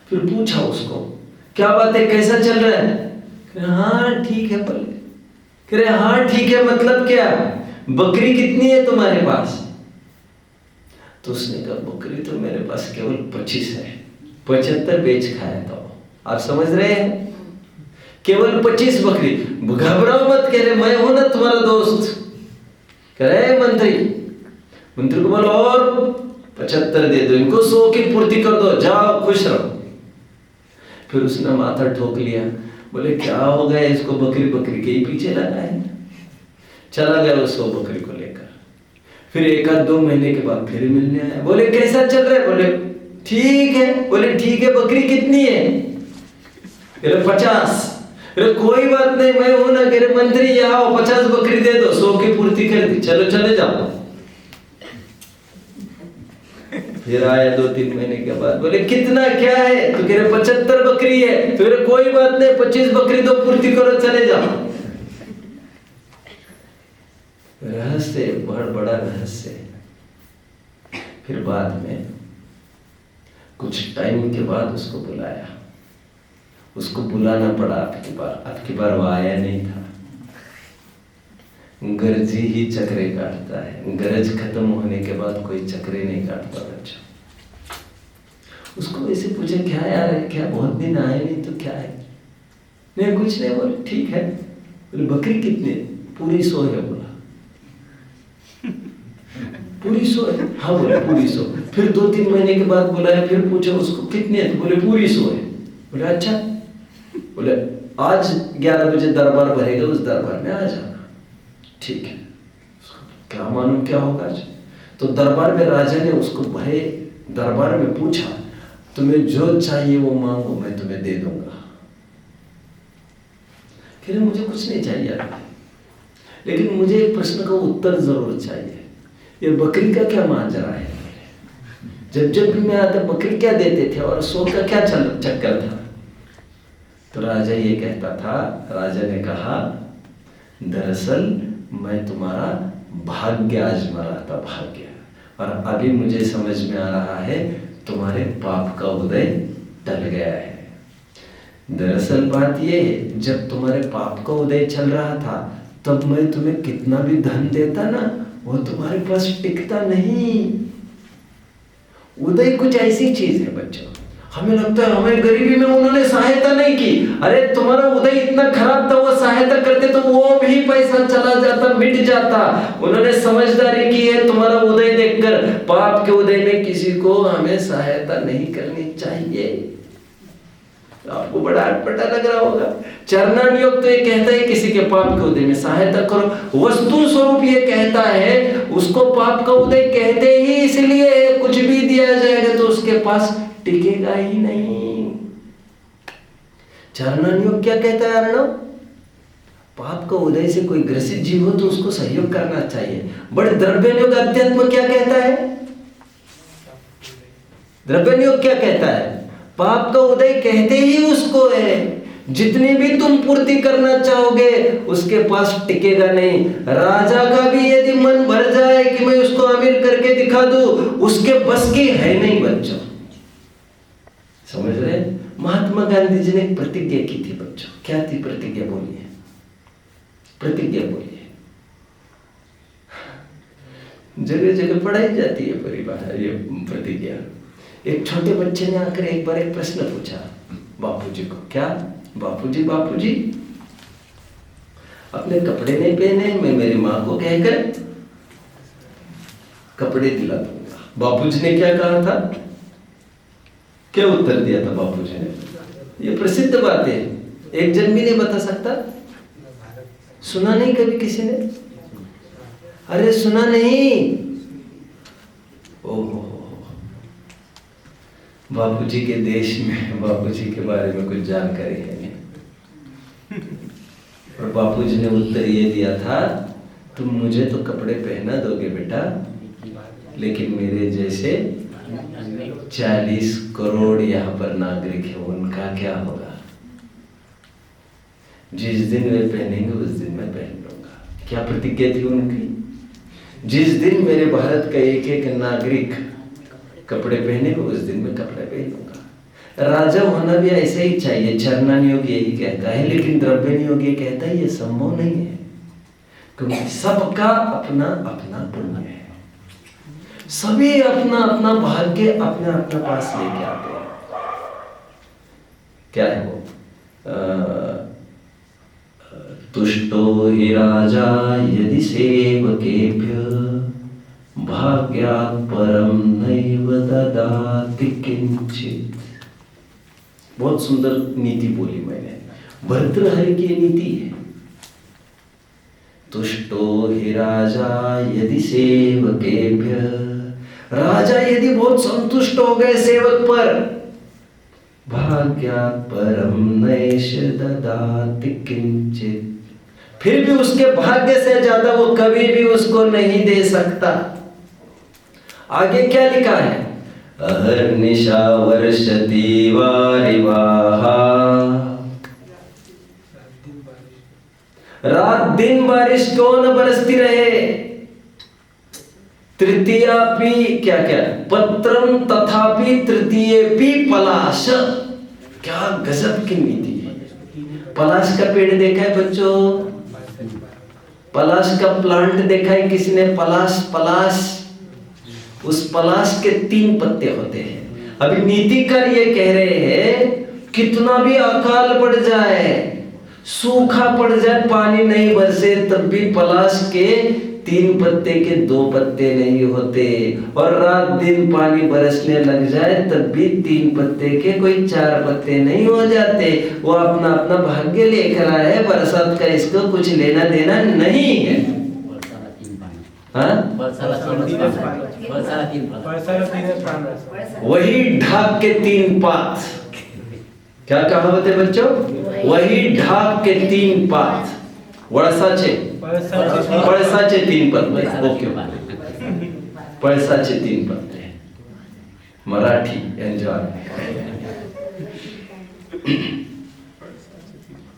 फिर पूछा उसको क्या बात है, कैसा चल रहा है? हाँ ठीक है। बोले कह रहे हाँ ठीक है मतलब क्या, बकरी कितनी है तुम्हारे पास? तो उसने कहा बकरी तो मेरे पास केवल 25 है, 75 बेच खाया था। आप समझ रहे हैं, केवल 25 बकरी। घबराओ मत, कह रहे मैं हूं ना तुम्हारा दोस्त। कह रहे मंत्री को बोलो और 75 दे दो, इनको 100 की पूर्ति कर दो, जाओ खुश रहो। फिर उसने माथा ठोक लिया, बोले क्या हो गया इसको, बकरी के ही पीछे लगा है। चला गया वो 100 बकरी को लेकर। फिर 1-2 महीने के बाद फिर मिलने आया। बोले कैसा चल रहा है? बोले ठीक है। बोले ठीक है, बकरी कितनी है? बोले 50। बोले कोई बात नहीं, मैं हूं ना, मेरे मंत्री, यहाँ आओ, 50 बकरी दे दो, 100 की पूर्ति कर दी, चलो चले जाओ। फिर आया 2-3 महीने के बाद, बोले कितना क्या है? तो कह रहे 75 बकरी है। तो कह रहे कोई बात नहीं, 25 बकरी दो, पूर्ति करो, चले जाओ। रहस्य, बहुत बड़ा रहस्य है। फिर बाद में कुछ टाइम के बाद उसको बुलाया। उसको बुलाना पड़ा आपकी बार वो आया नहीं था। गरजी ही चक्रे काटता है, गरज खत्म होने के बाद कोई चक्रे नहीं काटता बच्चा। उसको ऐसे पूछे क्या यार है, क्या बहुत दिन आए नहीं, तो क्या है? नहीं कुछ नहीं। बोले ठीक है। बोले बकरी कितनी? पूरी 100 है। बोला पूरी 100 है? हाँ बोले पूरी 100। फिर 2-3 महीने के बाद बुलाया, फिर पूछा उसको कितनी है? तो बोले पूरी 100 है। बोले अच्छा। बोले आज 11 बजे दरबार भरेगा, उस दरबार में आ जाना। ठीक है। क्या मालूम क्या होगा आज। तो दरबार में राजा ने उसको भरे दरबार में पूछा, तुम्हें जो चाहिए वो मांगो, मैं तुम्हें दे दूंगा। फिर मुझे कुछ नहीं चाहिए, लेकिन मुझे एक प्रश्न का उत्तर जरूर चाहिए। ये बकरी का क्या मांजरा है? जब भी मैं आता बकरी क्या देते थे और 100 का क्या चक्कर था? तो राजा ये कहता था, राजा ने कहा दरअसल मैं तुम्हारा भाग्य आजमा रहा था, भाग्य। और अभी मुझे समझ में आ रहा है तुम्हारे पाप का उदय टल गया है। दरअसल बात ये है, जब तुम्हारे पाप का उदय चल रहा था तब मैं तुम्हें कितना भी धन देता ना, वो तुम्हारे पास टिकता नहीं। उदय कुछ ऐसी चीज है बच्चों, हमें लगता है हमें गरीबी में उन्होंने सहायता नहीं की। अरे तुम्हारा उदय इतना खराब था, वो सहायता करते तो वो भी पैसा चला जाता, मिट जाता। उन्होंने समझदारी की है तुम्हारा उदय देखकर। पाप के उदय में किसी को हमें सहायता नहीं करनी चाहिए। आपको बड़ा अटपटा लग रहा होगा। चरणानुयोग तो ये कहता है किसी के पाप के उदय में सहायता करो। वस्तु स्वरूप ये कहता है, उसको पाप का उदय कहते ही इसलिए कुछ भी दिया जाएगा तो उसके पास टिकेगा ही नहीं। चरणानुयोग क्या कहता है अर्णव? पाप का उदय से कोई ग्रसित जीव हो तो उसको सहयोग करना चाहिए। बट द्रव्यनुयोग अध्यात्म क्या कहता है? द्रव्यनुयोग क्या कहता है? पाप का उदय कहते ही उसको है, जितनी भी तुम पूर्ति करना चाहोगे उसके पास टिकेगा नहीं। राजा का भी यदि मन भर जाए कि मैं उसको अमीर करके दिखा दूं, उसके बस की है नहीं बच्चों। समझ रहे? महात्मा गांधी जी ने एक प्रतिज्ञा की थी बच्चों। क्या थी प्रतिज्ञा? बोलिए, प्रतिज्ञा बोलिए। जगह जगह पढ़ाई जाती है परिवार ये प्रतिज्ञा। एक छोटे बच्चे ने आकर एक बार एक प्रश्न पूछा बापूजी को। क्या? बापूजी बापूजी अपने कपड़े नहीं पहने, मैं मेरी माँ को कहकर कपड़े दिला दूंगा। बापूजी ने क्या कहा था? क्या उत्तर दिया था बापूजी ने? ये प्रसिद्ध बात है, एक जन भी नहीं बता सकता। सुना नहीं कभी किसी ने? अरे सुना नहीं? ओहो, बापूजी के देश में बापूजी के बारे में कुछ जानकारी है नहीं। और बापूजी ने उत्तर ये दिया था, तुम मुझे तो कपड़े पहना दोगे बेटा, लेकिन मेरे जैसे 40 करोड़ यहाँ पर नागरिक है, उनका क्या होगा? जिस दिन वे पहनेंगे उस दिन मैं पहन लूंगा। क्या प्रतिज्ञा थी उनकी? जिस दिन मेरे भारत का एक एक नागरिक कपड़े पहनेगा उस दिन मैं कपड़े पहनूंगा। राजा होना भी ऐसा ही चाहिए। चरणानुयोग यही कहता है, लेकिन द्रव्यनुयोग ये कहता है ये संभव नहीं है, क्योंकि सबका अपना अपना पुण्य है। सभी अपना अपना भाग्य अपना अपना पास लेके आते हैं। क्या है वो? तुष्टो हि राजा यदि सेवकेभ्य भाग्यात् परम नैव ददाति किंचित। बहुत सुंदर नीति बोली मैंने। भर्तृहरि की नीति है। तुष्टो हि राजा यदि सेवकेभ्य, राजा यदि बहुत संतुष्ट हो गए सेवक पर, भाग्यात् परम नैष ददाति किंचित, फिर भी उसके भाग्य से ज्यादा वो कभी भी उसको नहीं दे सकता। आगे क्या लिखा है? अहर्निशा वर्षति वारिवाहा, रात दिन बारिश क्यों न बरसती रहे। तृतीयापि क्या क्या पत्रम तथापि तृतीयेपि पलाश, क्या गजब की नीति है। पलाश का पेड़ देखा है बच्चों? पलाश का प्लांट देखा है किसी ने? पलाश उस पलाश के 3 पत्ते होते हैं। अभी नीतिकार ये कह रहे हैं कितना भी अकाल पड़ जाए, सूखा पड़ जाए, पानी नहीं बरसे, तब भी पलाश के 3 पत्ते के 2 पत्ते नहीं होते, और रात दिन पानी बरसने लग जाए तब भी 3 पत्ते के कोई 4 पत्ते नहीं हो जाते। वो अपना अपना भाग्य लेकर आया है, बरसात का इसको कुछ लेना देना नहीं है। वही ढाक के 3 पात, क्या कहावत है बच्चों? वही ढाक के 3 पात, वळसाचे 3 पत्ते। ओके, पळसाचे 3 पत्ते, मराठी एंजॉय।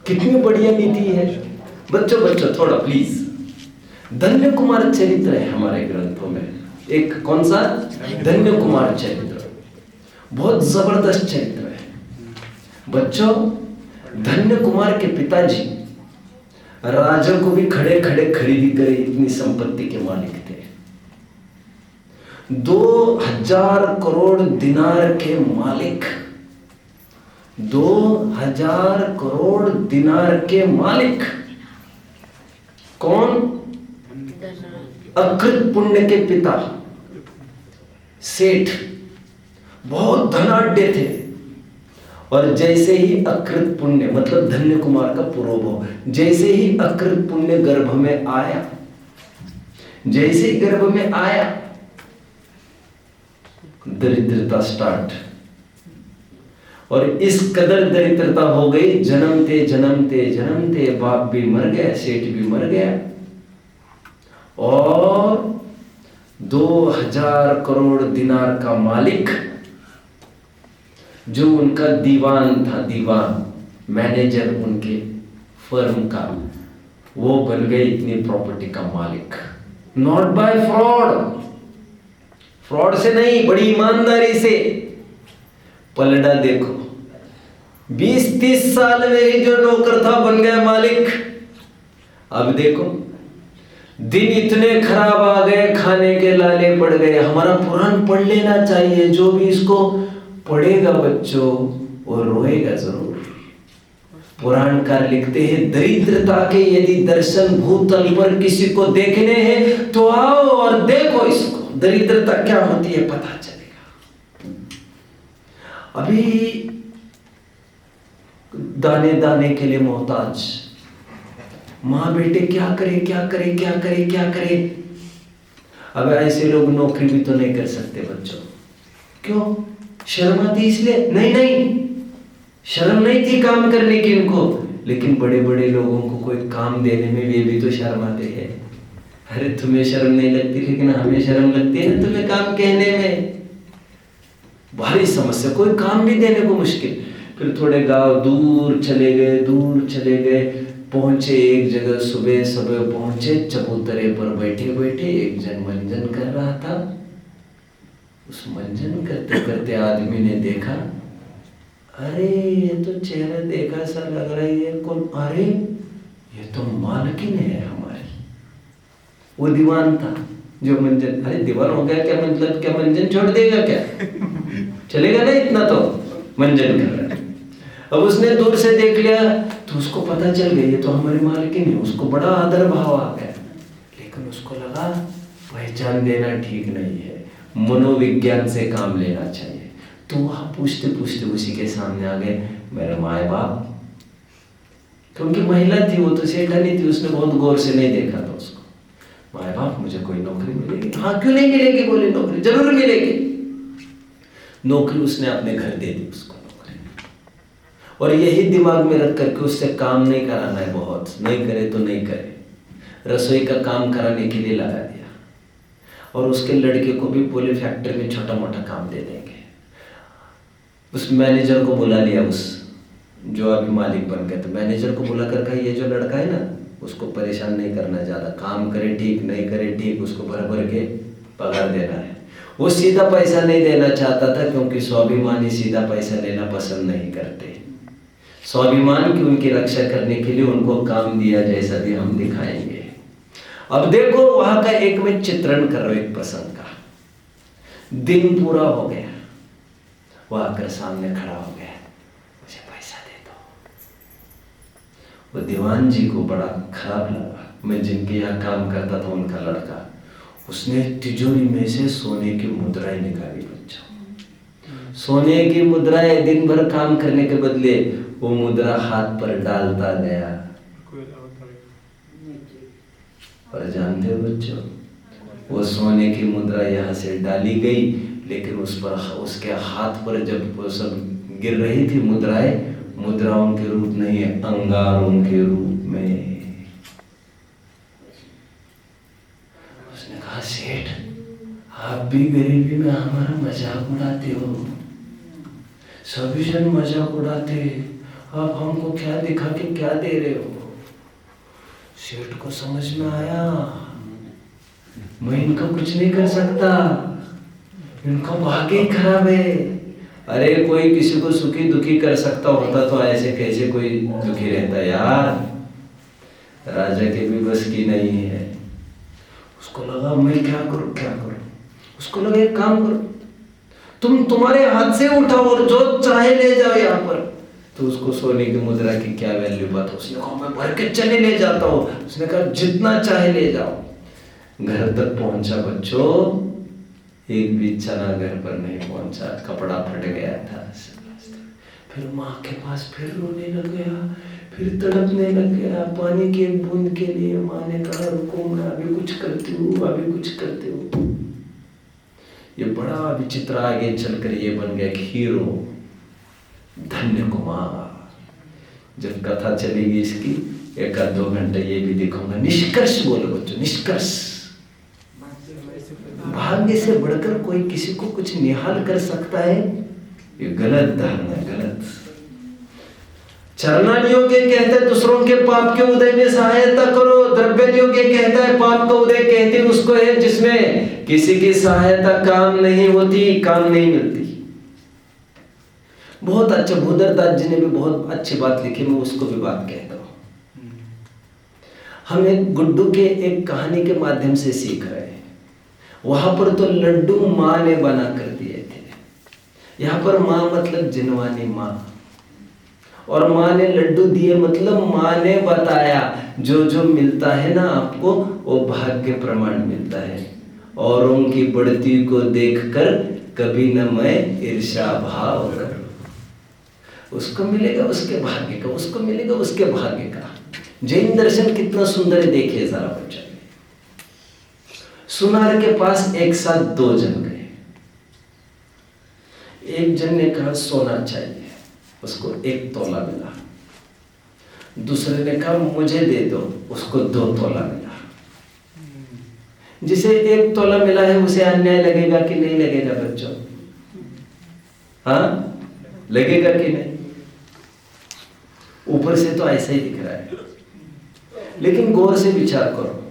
कितनी बढ़िया नीति है बच्चों थोड़ा प्लीज। धन्य कुमार चरित्र है हमारे ग्रंथों में, एक कौन सा? धन्य कुमार चरित्र, बहुत जबरदस्त चरित्र है बच्चों। धन्य कुमार के पिताजी राजा को भी खड़े खड़े खरीदी करे, इतनी संपत्ति के मालिक थे। 2000 करोड़ दिनार के मालिक, 2000 करोड़ दिनार के मालिक। कौन? अकृत पुण्य के पिता सेठ, बहुत धनाढ्य थे। और जैसे ही अकृत पुण्य मतलब धन्य कुमार का पुरोभव, जैसे ही अकृत पुण्य गर्भ में आया, जैसे ही गर्भ में आया, दरिद्रता स्टार्ट। और इस कदर दरिद्रता हो गई, जन्मते जन्मते जन्मते बाप भी मर गया, सेठ भी मर गया, और 2000 करोड़ दिनार का मालिक जो उनका दीवान था, दीवान मैनेजर उनके फर्म का, वो बन गए इतनी प्रॉपर्टी का मालिक। नॉट बाय फ्रॉड से नहीं, बड़ी ईमानदारी से। पलड़ा देखो, 20-30 साल में ही जो नौकर था बन गया मालिक। अब देखो दिन इतने खराब आ गए, खाने के लाले पड़ गए। हमारा पुराण पढ़ लेना चाहिए, जो भी इसको पढ़ेगा बच्चों वो रोएगा जरूर। पुराणकार लिखते हैं दरिद्रता के यदि दर्शन भूतल पर किसी को देखने हैं तो आओ और देखो इसको, दरिद्रता क्या होती है पता चलेगा। अभी दाने दाने के लिए मोहताज, माँ बेटे क्या करे क्या करे क्या करे क्या करे। अब ऐसे लोग नौकरी भी तो नहीं कर सकते बच्चों। क्यों? शर्म आती इसलिए? नहीं, शर्म नहीं थी काम करने की उनको, लेकिन बड़े बड़े लोगों को कोई काम देने में वे भी तो शर्माते हैं। अरे तुम्हें शर्म नहीं लगती, लेकिन हमें शर्म लगती है ना तुम्हें काम कहने में। भारी समस्या, कोई काम भी देने को मुश्किल। फिर थोड़े गांव दूर चले गए, पहुंचे एक जगह, सुबह पहुंचे, चबूतरे पर बैठे एक जन मंजन कर रहा था। उस मंजन करते करते आदमी ने देखा, अरे ये तो चेहरा देखा सा लग रहा है, ये कौन? अरे ये तो मालकिन है हमारी। वो दीवान था जो मंजन, अरे दीवान हो गया क्या मतलब, क्या मंजन छोड़ देगा क्या? चलेगा ना इतना तो मंजन कर रहा है। अब उसने दूर से देख लिया तो उसको पता चल गया ये तो हमारी मालकिन है। उसको बड़ा आदर भाव आ गया, लेकिन उसको लगा पहचान देना ठीक नहीं है, मनोविज्ञान से काम लेना चाहिए। तो वहां पूछते पूछते उसी के सामने आ गए, मेरे माए बाप क्योंकि महिला थी, वो तो सेठानी थी, उसने बहुत गौर से नहीं देखा था उसको। माए बाप मुझे कोई नौकरी मिलेगी? हाँ क्यों नहीं मिलेगी, बोले नौकरी जरूर मिलेगी। नौकरी उसने अपने घर दे दी उसको नौकरी, और यही दिमाग में रख करके उससे काम नहीं कराना है, बहुत नहीं करे तो नहीं करे, रसोई का काम कराने के लिए लगा दिया। और उसके लड़के को भी बोले फैक्ट्री में छोटा मोटा काम दे देंगे। उस मैनेजर को बुला लिया, उस जो अभी मालिक बन गया, तो मैनेजर को बुला कर कहा ये जो लड़का है ना, उसको परेशान नहीं करना, ज़्यादा काम करे ठीक, नहीं करे ठीक, उसको भर भर के पगार देना है। वो सीधा पैसा नहीं देना चाहता था, क्योंकि स्वाभिमानी सीधा पैसा लेना पसंद नहीं करते। स्वाभिमान की उनकी रक्षा करने के लिए उनको काम दिया, जैसा भी हम दिखाएंगे। अब देखो वहां का एक मैं चित्रण कर रहा हूं, एक प्रसंग का। दिन पूरा हो गया, वो आकर सामने खड़ा हो गया, मुझे पैसा दे दो। वो दीवान जी को बड़ा खराब लगा, मैं जिनके यहाँ काम करता था उनका लड़का, उसने तिजोरी में से सोने की मुद्राएं निकाली। बच्चों, सोने की मुद्राएं, दिन भर काम करने के बदले वो मुद्रा हाथ पर डालता गया। और जानते हो बच्चों, वो सोने की मुद्रा यहाँ से डाली गई, लेकिन उस पर उसके हाथ पर जब वो सब गिर रही थी मुद्राओं के रूप नहीं है, अंगारों के रूप में। उसने कहा सेठ, आप भी गरीबी में हमारा मजाक उड़ाते हो, सभी जन मजाक उड़ाते, आप हमको क्या दिखा के क्या दे रहे हो? सेठ को समझ में आया, मैं इनका कुछ नहीं कर सकता, इनका भाग्य ही खराब है। अरे कोई किसी को सुखी दुखी कर सकता होता तो ऐसे कैसे कोई दुखी रहता यार, राजा के भी बस की नहीं है। उसको लगा मैं क्या करूं। उसको लगा एक काम करो, तुम्हारे हाथ से उठाओ और जो चाहे ले जाओ यहाँ पर। तो उसको सोने की मुद्रा की क्या वैल्यू बात, उसने कहा मैं भर के चले ले जाता हूँ। उसने कहा जितना चाहे ले जाओ। घर तक पहुंचा बच्चों, एक भी चना घर पर नहीं पहुंचा, कपड़ा फट गया था। फिर माँ के पास फिर रोने लग गया, फिर तड़पने लग गया पानी की एक बूंद के लिए। माँ ने कहा रुको, मैं अभी कुछ करती हूँ। ये बड़ा विचित्र, आगे चलकर ये बन गया एक हीरो, धन्य कुमार। जब कथा चलेगी इसकी 1-2 घंटे ये भी दिखाऊंगा। निष्कर्ष बोलो बच्चों, निष्कर्ष। भाग्य से बढ़कर कोई किसी को कुछ निहाल कर सकता है, ये गलत धारणा, गलत। चरणानियोग्य कहते हैं दूसरों के पाप के उदय में सहायता करो, द्रव्यनियोग्य कहता है पाप का उदय कहते उसको है जिसमें किसी की सहायता काम नहीं होती, काम नहीं मिलती। बहुत अच्छा भूधरदास जी ने भी बहुत अच्छी बात लिखी, मैं उसको भी बात कहता हूं। हम एक गुड्डू के एक कहानी के माध्यम से सीख रहे हैं। वहां पर तो लड्डू माँ ने बना कर दिए थे, यहाँ पर माँ मतलब जिनवानी माँ, और माँ ने लड्डू दिए मतलब माँ ने बताया जो जो मिलता है ना आपको वो भाग्य प्रमाण मिलता है। औरों की बढ़ती को देखकर कभी न मैं ईर्ष्या भाव करूं। उसको मिलेगा उसके भाग्य का, उसको मिलेगा उसके भाग्य का। जैन दर्शन कितना सुंदर है, देखिए जरा बच्चा। सुनार के पास एक साथ 2 जन गए। एक जन ने कहा सोना चाहिए, उसको 1 तोला मिला। दूसरे ने कहा मुझे दे दो, उसको 2 तोला मिला। जिसे 1 तोला मिला है उसे अन्याय लगेगा कि नहीं लगेगा बच्चों? हाँ लगेगा कि नहीं? ऊपर से तो ऐसा ही दिख रहा है, लेकिन गौर से विचार करो।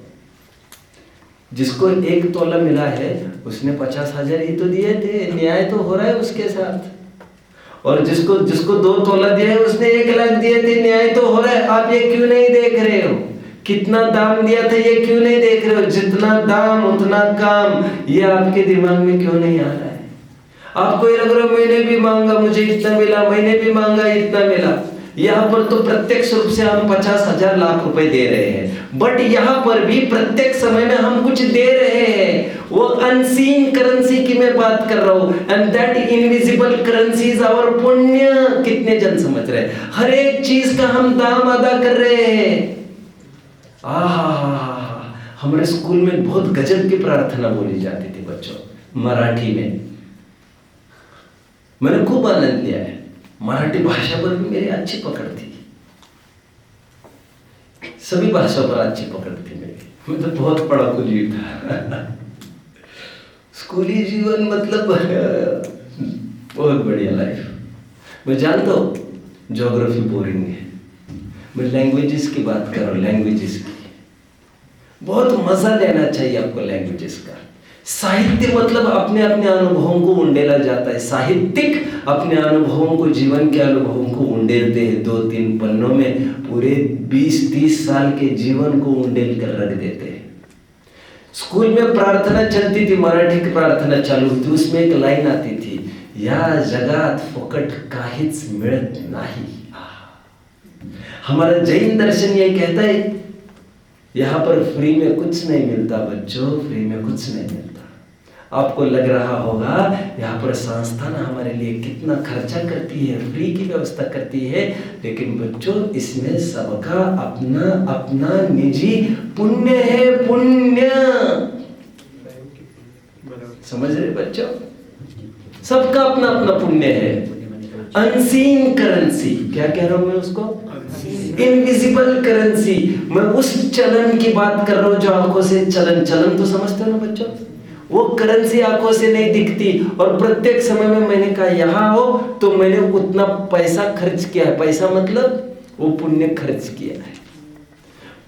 जिसको 1 तोला मिला है उसने 50,000 ही तो दिए थे, न्याय तो हो रहा है उसके साथ। और जिसको 2 तोला दिया है उसने 1 लाख दिए थे, न्याय तो हो रहा है। आप ये क्यों नहीं देख रहे हो? कितना दाम दिया था ये क्यों नहीं देख रहे हो? जितना दाम उतना काम, ये आपके दिमाग में क्यों नहीं आ रहा है? आपको ये लग रहा है मैंने भी मांगा मुझे इतना मिला, मैंने भी मांगा इतना मिला। यहाँ पर तो प्रत्यक्ष रूप से हम 50,000 लाख रुपए दे रहे हैं, बट यहाँ पर भी प्रत्येक समय में हम कुछ दे रहे हैं। वो अनसीन करेंसी की मैं बात कर रहा हूँ, and that invisible currency is our पुण्य। कितने जन समझ रहे हैं? हर एक चीज का हम दाम अदा कर रहे हैं। हमारे स्कूल में बहुत गजब की प्रार्थना बोली जाती थी बच्चों, मराठी में। मैंने खूब आनंद लिया है। मराठी भाषा पर भी मेरी अच्छी पकड़ थी, सभी भाषाओं पर अच्छी पकड़ थी मेरी। मैं तो बहुत पढ़ाकू जीव था। स्कूली जीवन मतलब बहुत बढ़िया लाइफ। मैं जानता हूँ ज्योग्राफी बोरिंग है, मैं लैंग्वेजेस की बात कर रहा हूँ, लैंग्वेजेस की। बहुत मजा लेना चाहिए आपको लैंग्वेजेस का। साहित्य मतलब अपने अपने अनुभवों को उंडेला जाता है। साहित्यिक अपने अनुभवों को, जीवन के अनुभवों को उंडेलते हैं। 2-3 पन्नों में पूरे 20-30 साल के जीवन को उंडेल कर रख देते हैं। स्कूल में प्रार्थना चलती थी, मराठी की प्रार्थना चालू थी, उसमें एक लाइन आती थी, या जगात फुकट काहीच मिळत नाही। हमारा जैन दर्शन ये कहता है, यहाँ पर फ्री में कुछ नहीं मिलता बच्चों, फ्री में कुछ नहीं मिलता। आपको लग रहा होगा यहाँ पर संस्थान हमारे लिए कितना खर्चा करती है, फ्री की व्यवस्था करती है, लेकिन बच्चों इसमें सबका अपना अपना निजी पुण्य है, पुण्य। समझ रहे बच्चों? सबका अपना अपना पुण्य है। अनसीन करेंसी, क्या कह रहा हूं मैं उसको? Invisible currency. मैं उस चलन की बात कर रहा हूं जो आंखों से चलन तो समझते हो ना बच्चों? वो करेंसी आंखों से नहीं दिखती, और प्रत्येक समय में मैंने कहा यहाँ हो तो मैंने उतना पैसा खर्च किया है। पैसा मतलब वो पुण्य खर्च किया है।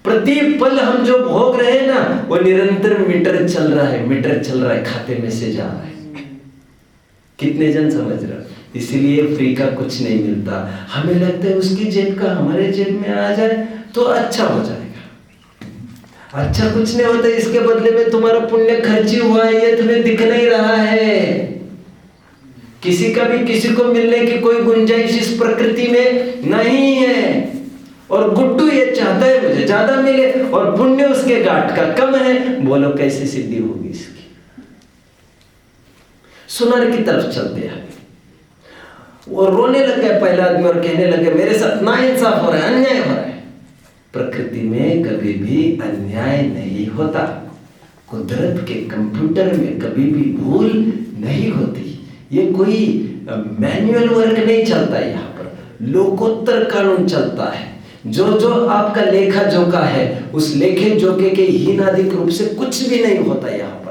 प्रति पल हम जो भोग रहे हैं ना, वो निरंतर मीटर चल रहा है, खाते में से जा रहा है। कितने जन समझ रहे हो? इसलिए फ्री का कुछ नहीं मिलता। हमें लगता है उसकी जेब का हमारे जेब में आ जाए तो अच्छा हो जाएगा। अच्छा कुछ नहीं होता, इसके बदले में तुम्हारा पुण्य खर्च हुआ है, ये तुम्हें दिख नहीं रहा है। किसी का भी किसी को मिलने की कोई गुंजाइश इस प्रकृति में नहीं है। और गुड्डू ये चाहता है मुझे ज्यादा मिले, और पुण्य उसके गांठ का कम है। बोलो कैसे सिद्धि होगी इसकी? सुनार की तरफ चलते हैं। वो रोने लग गए पहला आदमी और कहने लगे, मेरे साथ नाइंसाफ हो रहा है, अन्याय हो रहा है। प्रकृति में कभी भी अन्याय नहीं होता। कुदरत के कंप्यूटर में कभी भी भूल नहीं होती। ये कोई मैनुअल वर्क नहीं चलता, यहाँ पर लोकोत्तर कानून चलता है। जो आपका लेखा जोखा है, उस लेखे जोखे के हीनादिक रूप से कुछ भी नहीं होता यहाँ पर।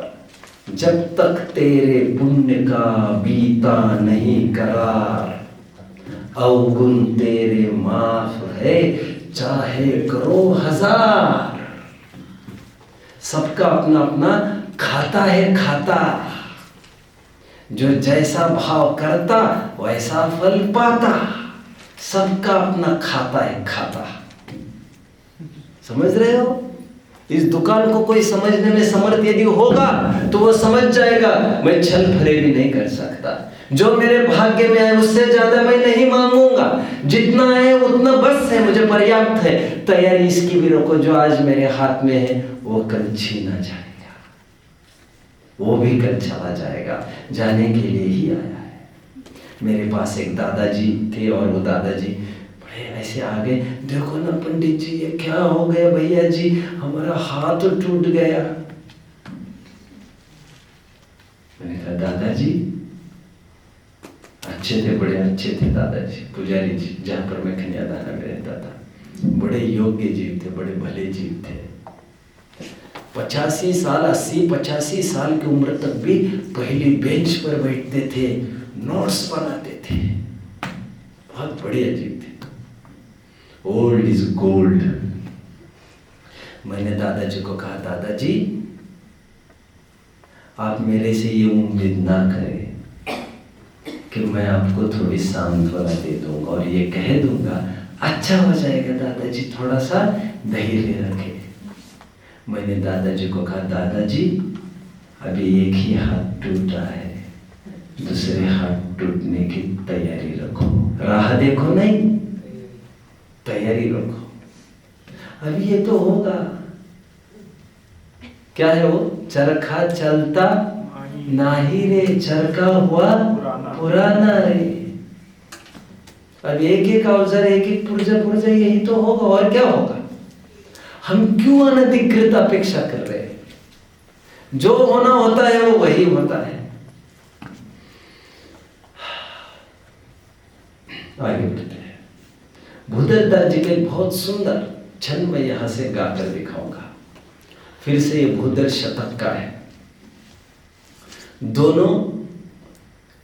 जब तक तेरे पुण्य का बीता नहीं करार, अवगुण तेरे माफ है चाहे करो 1000। सबका अपना अपना खाता है, खाता। जो जैसा भाव करता वैसा फल पाता। सबका अपना खाता है, खाता। समझ रहे हो? इस दुकान को कोई समझने में समर्थ यदि होगा तो वो समझ जाएगा मैं छल फरेबी नहीं कर सकता। जो मेरे भाग्य में है उससे ज्यादा मैं नहीं मांगूंगा। जितना है उतना बस है, मुझे पर्याप्त है। तैयारी इसकी भी रखो, जो आज मेरे हाथ में है वो कल छीना जाएगा, वो भी कल चला जाएगा। जाने के लिए ही आया है। मेरे पास एक दादाजी थे, और वो दादाजी ऐसे आ गए, देखो ना पंडित जी ये क्या हो गया भैया जी, हमारा हाथ टूट गया। मैंने कहा दादाजी अच्छे थे, बड़े अच्छे थे दादाजी, पुजारी जी, जहाँ पर मैं कन्यादान में रहता था, बड़े योग्य जीव थे, बड़े भले जीव थे। 85 साल 80-85 साल की उम्र तक भी पहली बेंच पर बैठते थे, नोट्स बनाते थे, बहुत बढ़िया जीव थे। Old is gold. मैंने दादाजी को कहा, दादाजी आप मेरे से ये उम्मीद ना करें कि मैं आपको थोड़ी सांत्वना दे दूंगा और ये कह दूंगा अच्छा हो जाएगा। दादाजी थोड़ा सा धैर्य रखें। मैंने दादाजी को कहा, दादाजी अभी एक ही हाथ टूटा है, दूसरे हाथ टूटने की तैयारी रखो, राह देखो नहीं। तैयारी रखो, अभी ये तो होगा। क्या है वो? चरखा चलता नाही रे, चरखा हुआ पुराना रे। अब एक एक अवसर, एक एक पुर्जा यही तो होगा, और क्या होगा? हम क्यों अनधिकृत अपेक्षा कर रहे हैं? जो होना होता है वो वही होता है। आगे बढ़ते हैं। भूदरदास जी का एक बहुत सुंदर छंद मैं यहां से गाकर दिखाऊंगा। फिर से ये भूदर शतक का है। दोनों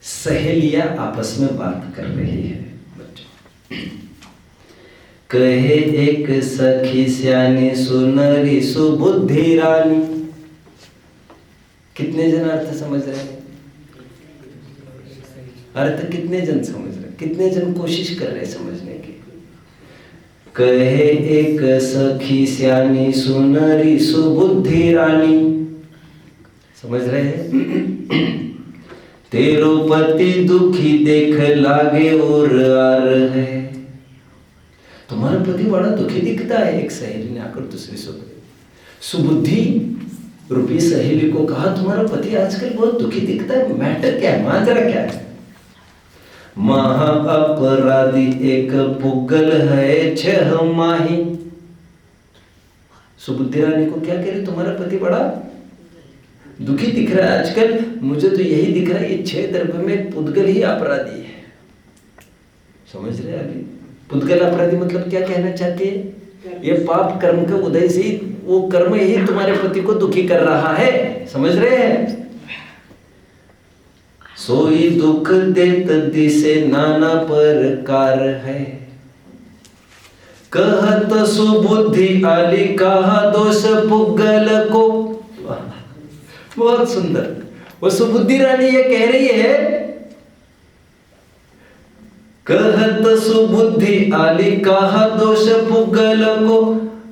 सहेलियां आपस में बात कर रही है। बच्चों, कहे एक सखी स्यानी सुनरी सुबुद्धि रानी। कितने जन अर्थ समझ रहे हैं? अर्थ कितने जन समझ रहे? कितने जन कोशिश कर रहे समझने की? कहे एक सखी स्यानी सुनरी सुबुद्धि रानी। समझ रहे हैं? तेरो पति दुखी देख लागे और आर है। तुम्हारा पति बड़ा दुखी दिखता है। एक सहेली ने आकर दूसरी सुबुद्धि रूपी सहेली को कहा, तुम्हारा पति आजकल बहुत दुखी दिखता है, मैटर क्या है, माजरा क्या है? महा अपराधी एक पुगल है 6 माही। सुबुद्धि रानी को क्या कह रही, तुम्हारा पति बड़ा दुखी दिख रहा है आजकल, मुझे तो यही दिख रहा है ये 6 द्रव्य में पुद्गल ही अपराधी है। समझ रहे? अभी पुद्गल अपराधी मतलब क्या कहना चाहते हैं? ये पाप कर्म के उदय से ही वो कर्म ही तुम्हारे पति को दुखी कर रहा है। समझ रहे हैं? सोई दुख देत दिसे नाना प्रकार है। कहत सुबुद्धि आली कहा दोष पुगल को। बहुत सुंदर। वो सुबुद्धि रानी ये कह रही है, कहत सुबुद्धि आली कहा दोष पुगल को,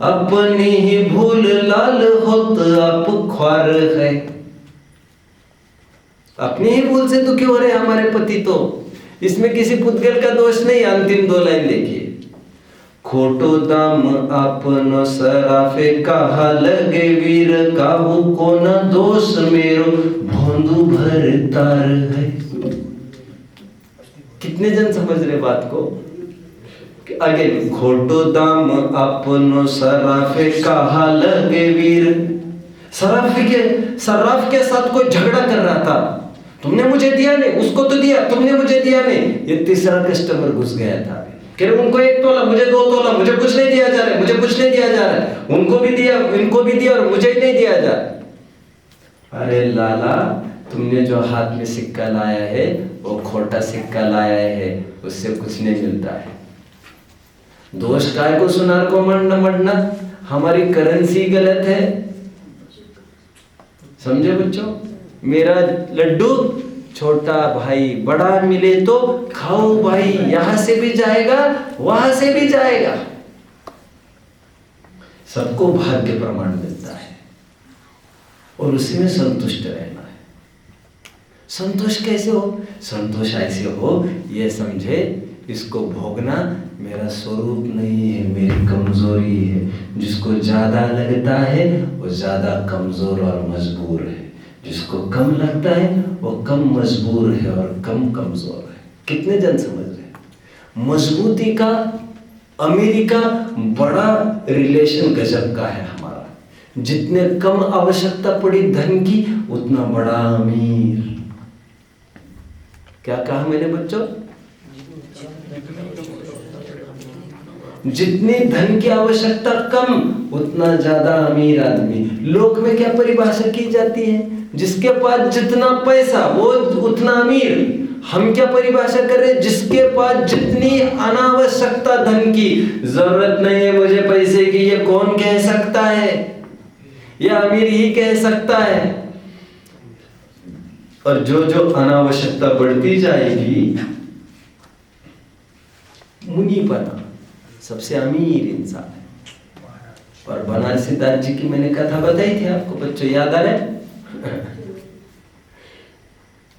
अपनी ही भूल लाल होत आप ख्वार है। अपनी ही भूल से दुखी हो रहे हमारे पति, तो इसमें किसी पुद्गल का दोष नहीं। अंतिम 2 लाइन देखिए। खोटो दाम आपनो सराफे कहा लगे वीर, काहू को न दोष मेरो भोंदू भर तार है। कितने जन समझ रहे बात को? आगे, खोटो दाम आपनो सराफे कहा लगे वीर। सराफ के साथ कोई झगड़ा कर रहा था, तुमने मुझे दिया नहीं, उसको तो दिया, तुमने मुझे दिया नहीं। ये तीसरा कस्टमर घुस गया था। कह रहे उनको 1 तोला, मुझे 2 तोला, मुझे कुछ नहीं दिया जा रहा है, मुझे कुछ नहीं दिया जा रहा है। उनको भी दिया, इनको भी दिया और मुझे ही नहीं दिया जा रहा। अरे लाला, तुमने जो हाथ में सिक्का लाया है वो खोटा सिक्का लाया है, उससे कुछ नहीं मिलता है। दोष काय को सुनार को मरना, हमारी करेंसी गलत है। समझे बच्चों? मेरा लड्डू छोटा भाई बड़ा मिले तो खाओ भाई, यहां से भी जाएगा वहां से भी जाएगा। सबको भाग्य प्रमाण मिलता है और उसी में संतुष्ट रहना है। संतोष कैसे हो? संतोष ऐसे हो, ये समझे इसको भोगना मेरा स्वरूप नहीं है, मेरी कमजोरी है। जिसको ज्यादा लगता है वो ज्यादा कमजोर और मजबूर है, जिसको कम लगता है वो कम मजबूर है और कम कमजोर है। कितने जन समझ रहे हैं? मजबूती का, अमीरी का बड़ा रिलेशन गजब का है हमारा। जितने कम आवश्यकता पड़ी धन की, उतना बड़ा अमीर। क्या कहा मैंने बच्चों? जितनी धन की आवश्यकता कम, उतना ज्यादा अमीर आदमी। लोक में क्या परिभाषा की जाती है? जिसके पास जितना पैसा वो उतना अमीर। हम क्या परिभाषा कर रहे हैं? जिसके पास जितनी अनावश्यकता धन की, जरूरत नहीं है मुझे पैसे की, ये कौन कह सकता है? यह अमीर ही कह सकता है। और जो जो अनावश्यकता बढ़ती जाएगी, मुनि बना सबसे अमीर इंसान है। और बनारसी दास जी की मैंने कथा बताई थी आपको बच्चों, याद आ रहे?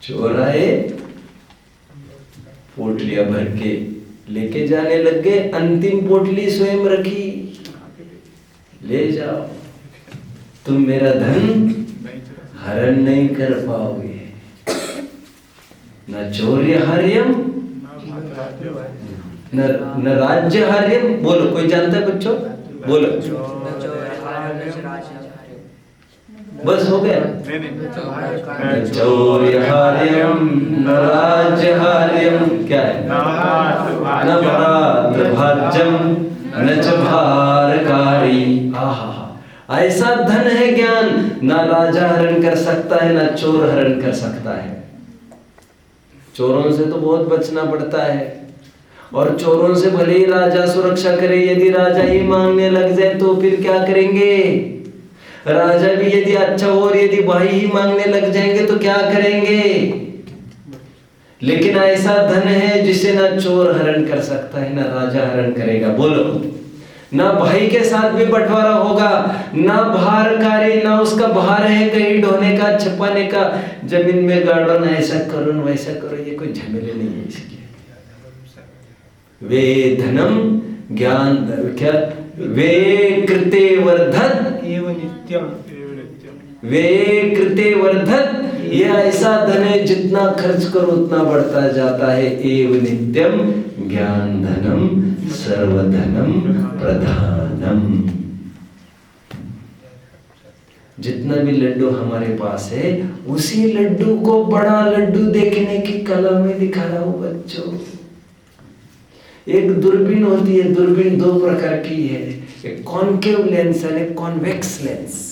चोर आए, पोटलियां भर के लेके जाने लग गए, अंतिम पोटली स्वयं रखी, ले जाओ, तुम मेरा धन हरण नहीं कर पाओगे। न चौर्य हर्यम न राज्य हर्यम। बोलो, कोई जानता है बच्चों? बोलो, बस हो गया। न चौर्य हर्यम न राज्य हर्यम, क्या है? न भ्रातृ भाज्यम न च भारकारी। आहा, ऐसा धन है ज्ञान, ना राजा हरण कर सकता है, ना चोर हरण कर सकता है। चोरों से तो बहुत बचना पड़ता है, और चोरों से भले ही राजा सुरक्षा करे, यदि राजा ही मांगने लग जाए तो फिर क्या करेंगे? राजा भी यदि अच्छा हो और यदि भाई ही मांगने लग जाएंगे तो क्या करेंगे? लेकिन ऐसा धन है जिसे ना चोर हरण कर सकता है, ना राजा हरण करेगा। बोलो, ना भाई के साथ भी बंटवारा होगा, ना भारकारी, ना उसका भार है कहीं ढोने का, छपाने का, जमीन में गाड़ो, ना ऐसा करो ना वैसा करो, ये कोई झमेले नहीं है इसके। वे धनम ज्ञान, क्या? वे कृते वर्धत एव नित्यम, वे कृते वर्धत। ये ऐसा धन है जितना खर्च करो उतना बढ़ता जाता है। एव नित्यम ज्ञान धनम सर्वधनम प्रधानम। जितना भी लड्डू हमारे पास है, उसी लड्डू को बड़ा लड्डू देखने की कला में दिखा रहा हूं बच्चों। एक दूरबीन होती है, दूरबीन दो प्रकार की है, एक कॉनकेव लेंस और एक कॉन्वेक्स लेंस।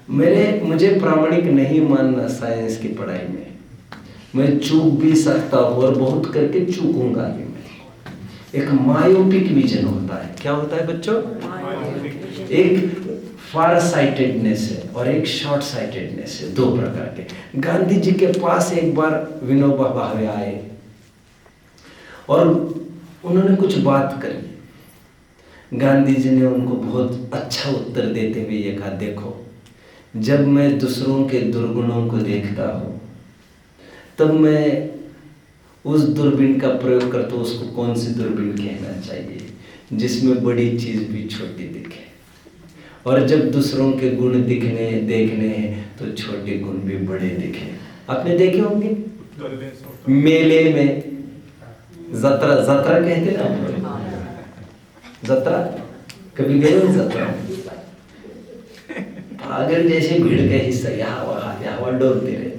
मुझे प्रामाणिक नहीं मानना साइंस की पढ़ाई में, मैं चूक भी सकता हूँ और बहुत करके चूकूंगा भी मैं। एक मायोपिक विजन होता है। क्या होता है बच्चों? एक फार साइटेडनेस है और एक शॉर्ट साइटेडनेस है, दो प्रकार के। गांधी जी के पास एक बार विनोबा भावे आए और उन्होंने कुछ बात करी। गांधी जी ने उनको बहुत अच्छा उत्तर देते हुए ये कहा, देखो, जब मैं दूसरों के दुर्गुणों को देखता हूँ तब मैं उस दूरबीन का प्रयोग करता हूँ। उसको कौन सी दूरबीन कहना चाहिए? जिसमें बड़ी चीज भी छोटी दिखे, और जब दूसरों के गुण देखने हैं तो छोटे गुण भी बड़े दिखे। आपने देखे होंगे मेले में जतरा कहते ना, जतरा कभी गए हो? जतरा पागल जैसे भीड़ के हिस्सा यहाँ वहाँ डोलते रहते।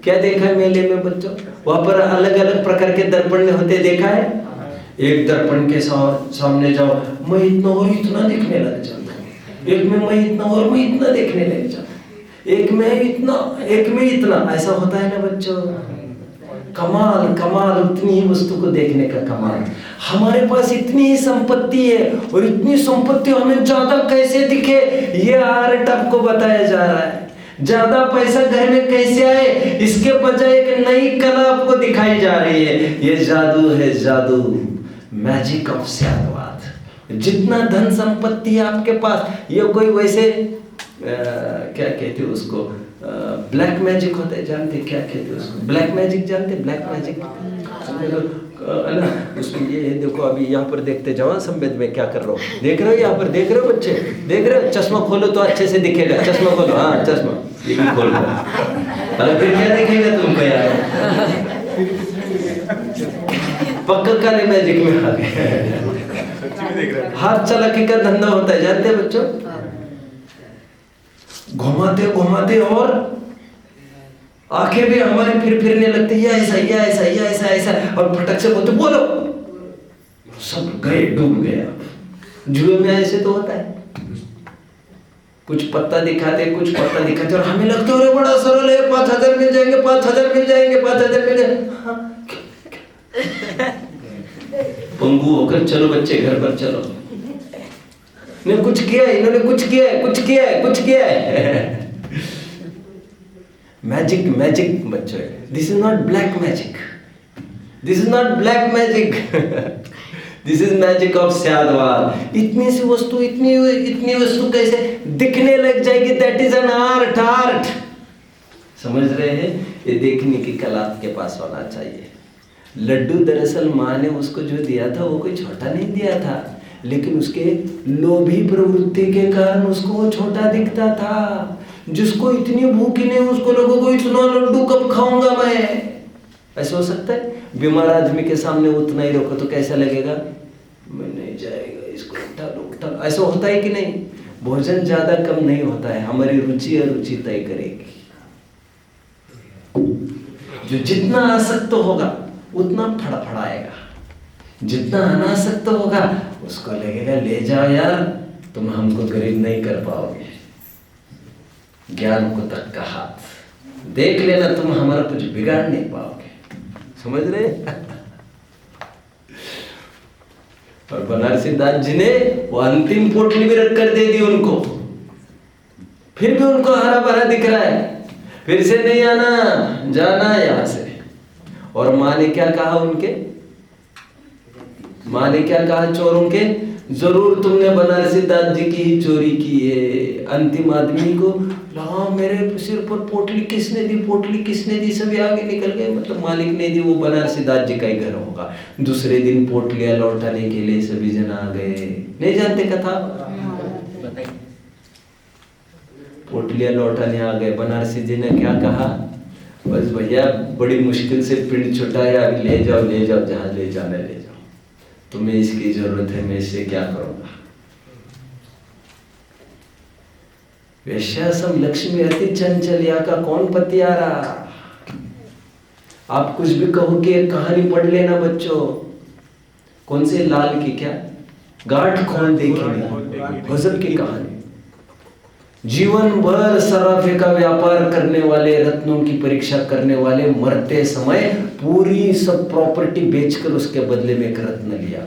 क्या देखा है मेले में बच्चों? वहां पर अलग अलग प्रकार के दर्पण होते, देखा है? एक दर्पण के सामने जाओ, मैं इतना और इतना दिखने लग जाता, एक में मैं इतना और मैं इतना देखने लग जाता, एक में इतना, ऐसा होता है ना बच्चों। कमाल उतनी ही वस्तु को देखने का कमाल। हमारे पास इतनी ही संपत्ति है और इतनी संपत्ति हमें ज्यादा कैसे दिखे, ये आर्ट आपको बताया जा रहा है। ज्यादा पैसा घर में कैसे आए, इसके बजाय एक नई कला आपको दिखाई जा रही है। ये जादू है, जादू, मैजिक ऑफ स्यादवाद। जितना धन संपत्ति है आपके पास, ये कोई वैसे क्या कहते हैं उसको, ब्लैक मैजिक होता है, जानते क्या कहते हैं उसको? ब्लैक मैजिक जानते? ब्लैक मैजिक ना, उसमें ये देखो, अभी यहाँ पर देखते जाओ संवेद में क्या कर रहा हूँ, देख रहे हो? यहाँ पर देख रहे हो बच्चे? देख रहे हो? चश्मा खोलो तो अच्छे से दिखेगा। चश्मा खोलो, हाँ चश्मा ये भी खोल लो, फिर क्या दिखेगा तुमको यार? पक्का काले मैजिक में आ गए। हाथ चलाके का धंधा होता है, जानते हैं बच्चों? घुमाते और आंखें भी हमारी फिरने लगती है, ऐसा, और फटक से बोलते बोलो, सब गए, डूब गया। जुए में ऐसे तो होता है, कुछ पत्ता दिखाते और हमें लगता है बड़ा सरल है, 5,000 मिल जाएंगे, 5,000 मिल जाएंगे। पंगु होकर चलो बच्चे, घर पर चलो। ने कुछ किया है, इन्होंने कुछ किया है। मैजिक बच्चों, this is not black magic, this is magic of स्यादवाद। इतनी सी वस्तु, इतनी वस्तु कैसे दिखने लग जाएगी? That is an art. समझ रहे हैं? ये देखने की कला आपके पास होना चाहिए। लड्डू दरअसल माँ ने उसको जो दिया था वो कोई छोटा नहीं दिया था, लेकिन उसके लोभी प्रवृत्ति के कारण उसको वो छोटा दिखता था। जिसको इतनी भूख ही नहीं, उसको लोगों को इतना लड्डू कब खाऊंगा मैं। ऐसा हो सकता है? बीमार आदमी के सामने उतना ही रखो तो कैसा लगेगा? मैं नहीं जाएगा, इसको उठा लो उठा लो। ऐसा होता है कि नहीं? भोजन ज्यादा कम नहीं होता है, हमारी रुचि अरुचि तय करेगी। जो जितना आसक्त होगा उतना फड़फड़ाएगा, जितना अनासक्त होगा उसको लगेगा ले जाओ यार, तुम हमको गरीब नहीं कर पाओगे। ज्ञान को तक का हाथ देख लेना, तुम हमारा कुछ बिगाड़ नहीं पाओगे। समझ रहे? और बनारसी दास जी ने वो अंतिम पोटली भी रख कर दे दी उनको, फिर भी उनको हरा भरा दिख रहा है। फिर से नहीं आना, जाना है यहां से। और माँ ने क्या कहा उनके? माँ ने क्या कहा चोरों के? जरूर तुमने बनारसी दास जी की ही चोरी की है। अंतिम आदमी को लगा मेरे सिर पर पोटली किसने दी, पोटली किसने दी, सभी आगे निकल गए। मतलब मालिक ने दी, वो बनारसी दास जी का ही घर होगा। दूसरे दिन पोटलियां लौटाने के लिए सभी जन आ गए। नहीं जानते कथा? पोटलियां लौटाने आ गए। बनारसी जी ने क्या कहा? बस भैया बड़ी मुश्किल से पिंड छुटाया, ले जाओ जहां ले जाना ले जाओ, तुम्हें इसकी जरूरत है, मैं इससे क्या करूंगा। वैश्यासम लक्ष्मी अति चंचल, या का कौन पतियारा। आप कुछ भी कहो कि एक कहानी पढ़ लेना बच्चों। कौन से लाल की? क्या गांठ खोल देखी, गजब की कहानी। जीवन भर सराफे का व्यापार करने वाले, रत्नों की परीक्षा करने वाले, मरते समय पूरी सब प्रॉपर्टी बेचकर उसके बदले में एक रत्न लिया।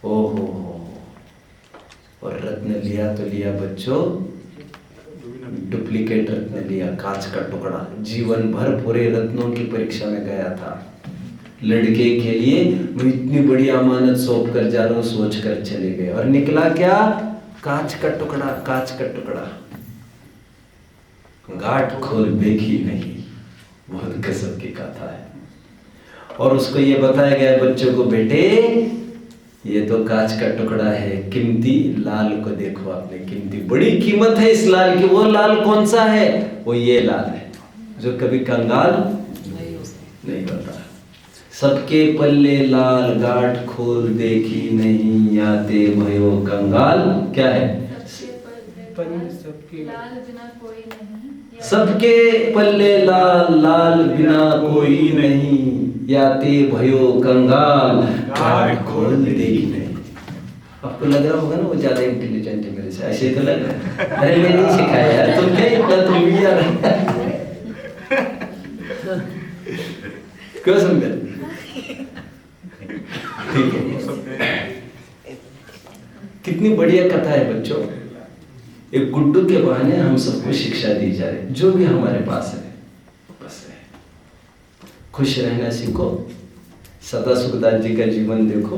ओहो, और रत्न लिया तो लिया बच्चों, डुप्लीकेट रत्न लिया, कांच का टुकड़ा। जीवन भर पूरे रत्नों की परीक्षा में गया था। लड़के के लिए वो इतनी बड़ी अमानत सौंप कर जा रहा हूं, सोच कर चले गए, और निकला क्या? कांच का टुकड़ा, कांच का टुकड़ा। गांठ खोल देखी नहीं। बहुत गजब की कथा है। और उसको ये बताया गया बच्चों को, बेटे ये तो कांच का टुकड़ा है, कीमती लाल को देखो आपने, कीमती, बड़ी कीमत है इस लाल की। वो लाल कौन सा है? वो ये लाल है जो कभी कंगाल नहीं होता। सबके पल्ले लाल, गांठ खोल देखी नहीं, याते भयो कंगाल। क्या है? सबके पल्ले लाल, लाल बिना कोई नहीं, याते भयो कंगाल, गांठ खोल देखी नहीं। आपको लग रहा होगा ना वो ज्यादा इंटेलिजेंट है मेरे से, ऐसे तो लग रहा है। अरे मैं नहीं सिखाया यार, तुम क्या इतना, तुम भी यार क्यों समझे? ठीक है, कितनी बढ़िया कथा है बच्चों। एक गुड्डू के बहाने हम सबको शिक्षा दी जा रही, जो भी हमारे पास है बस है, खुश रहना सीखो। सदा सुखदास जी का जीवन देखो,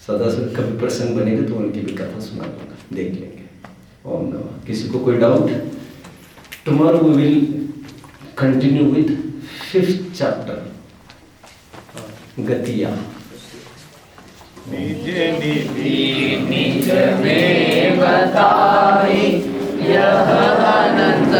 सदा सुख कभी प्रसंग बनेगा तो उनकी भी कथा सुना दूंगा, देख लेंगे। ओम नमः। किसी को कोई doubt? Tomorrow we will continue with 5th chapter, गतिया। निज में बताई यह अनंत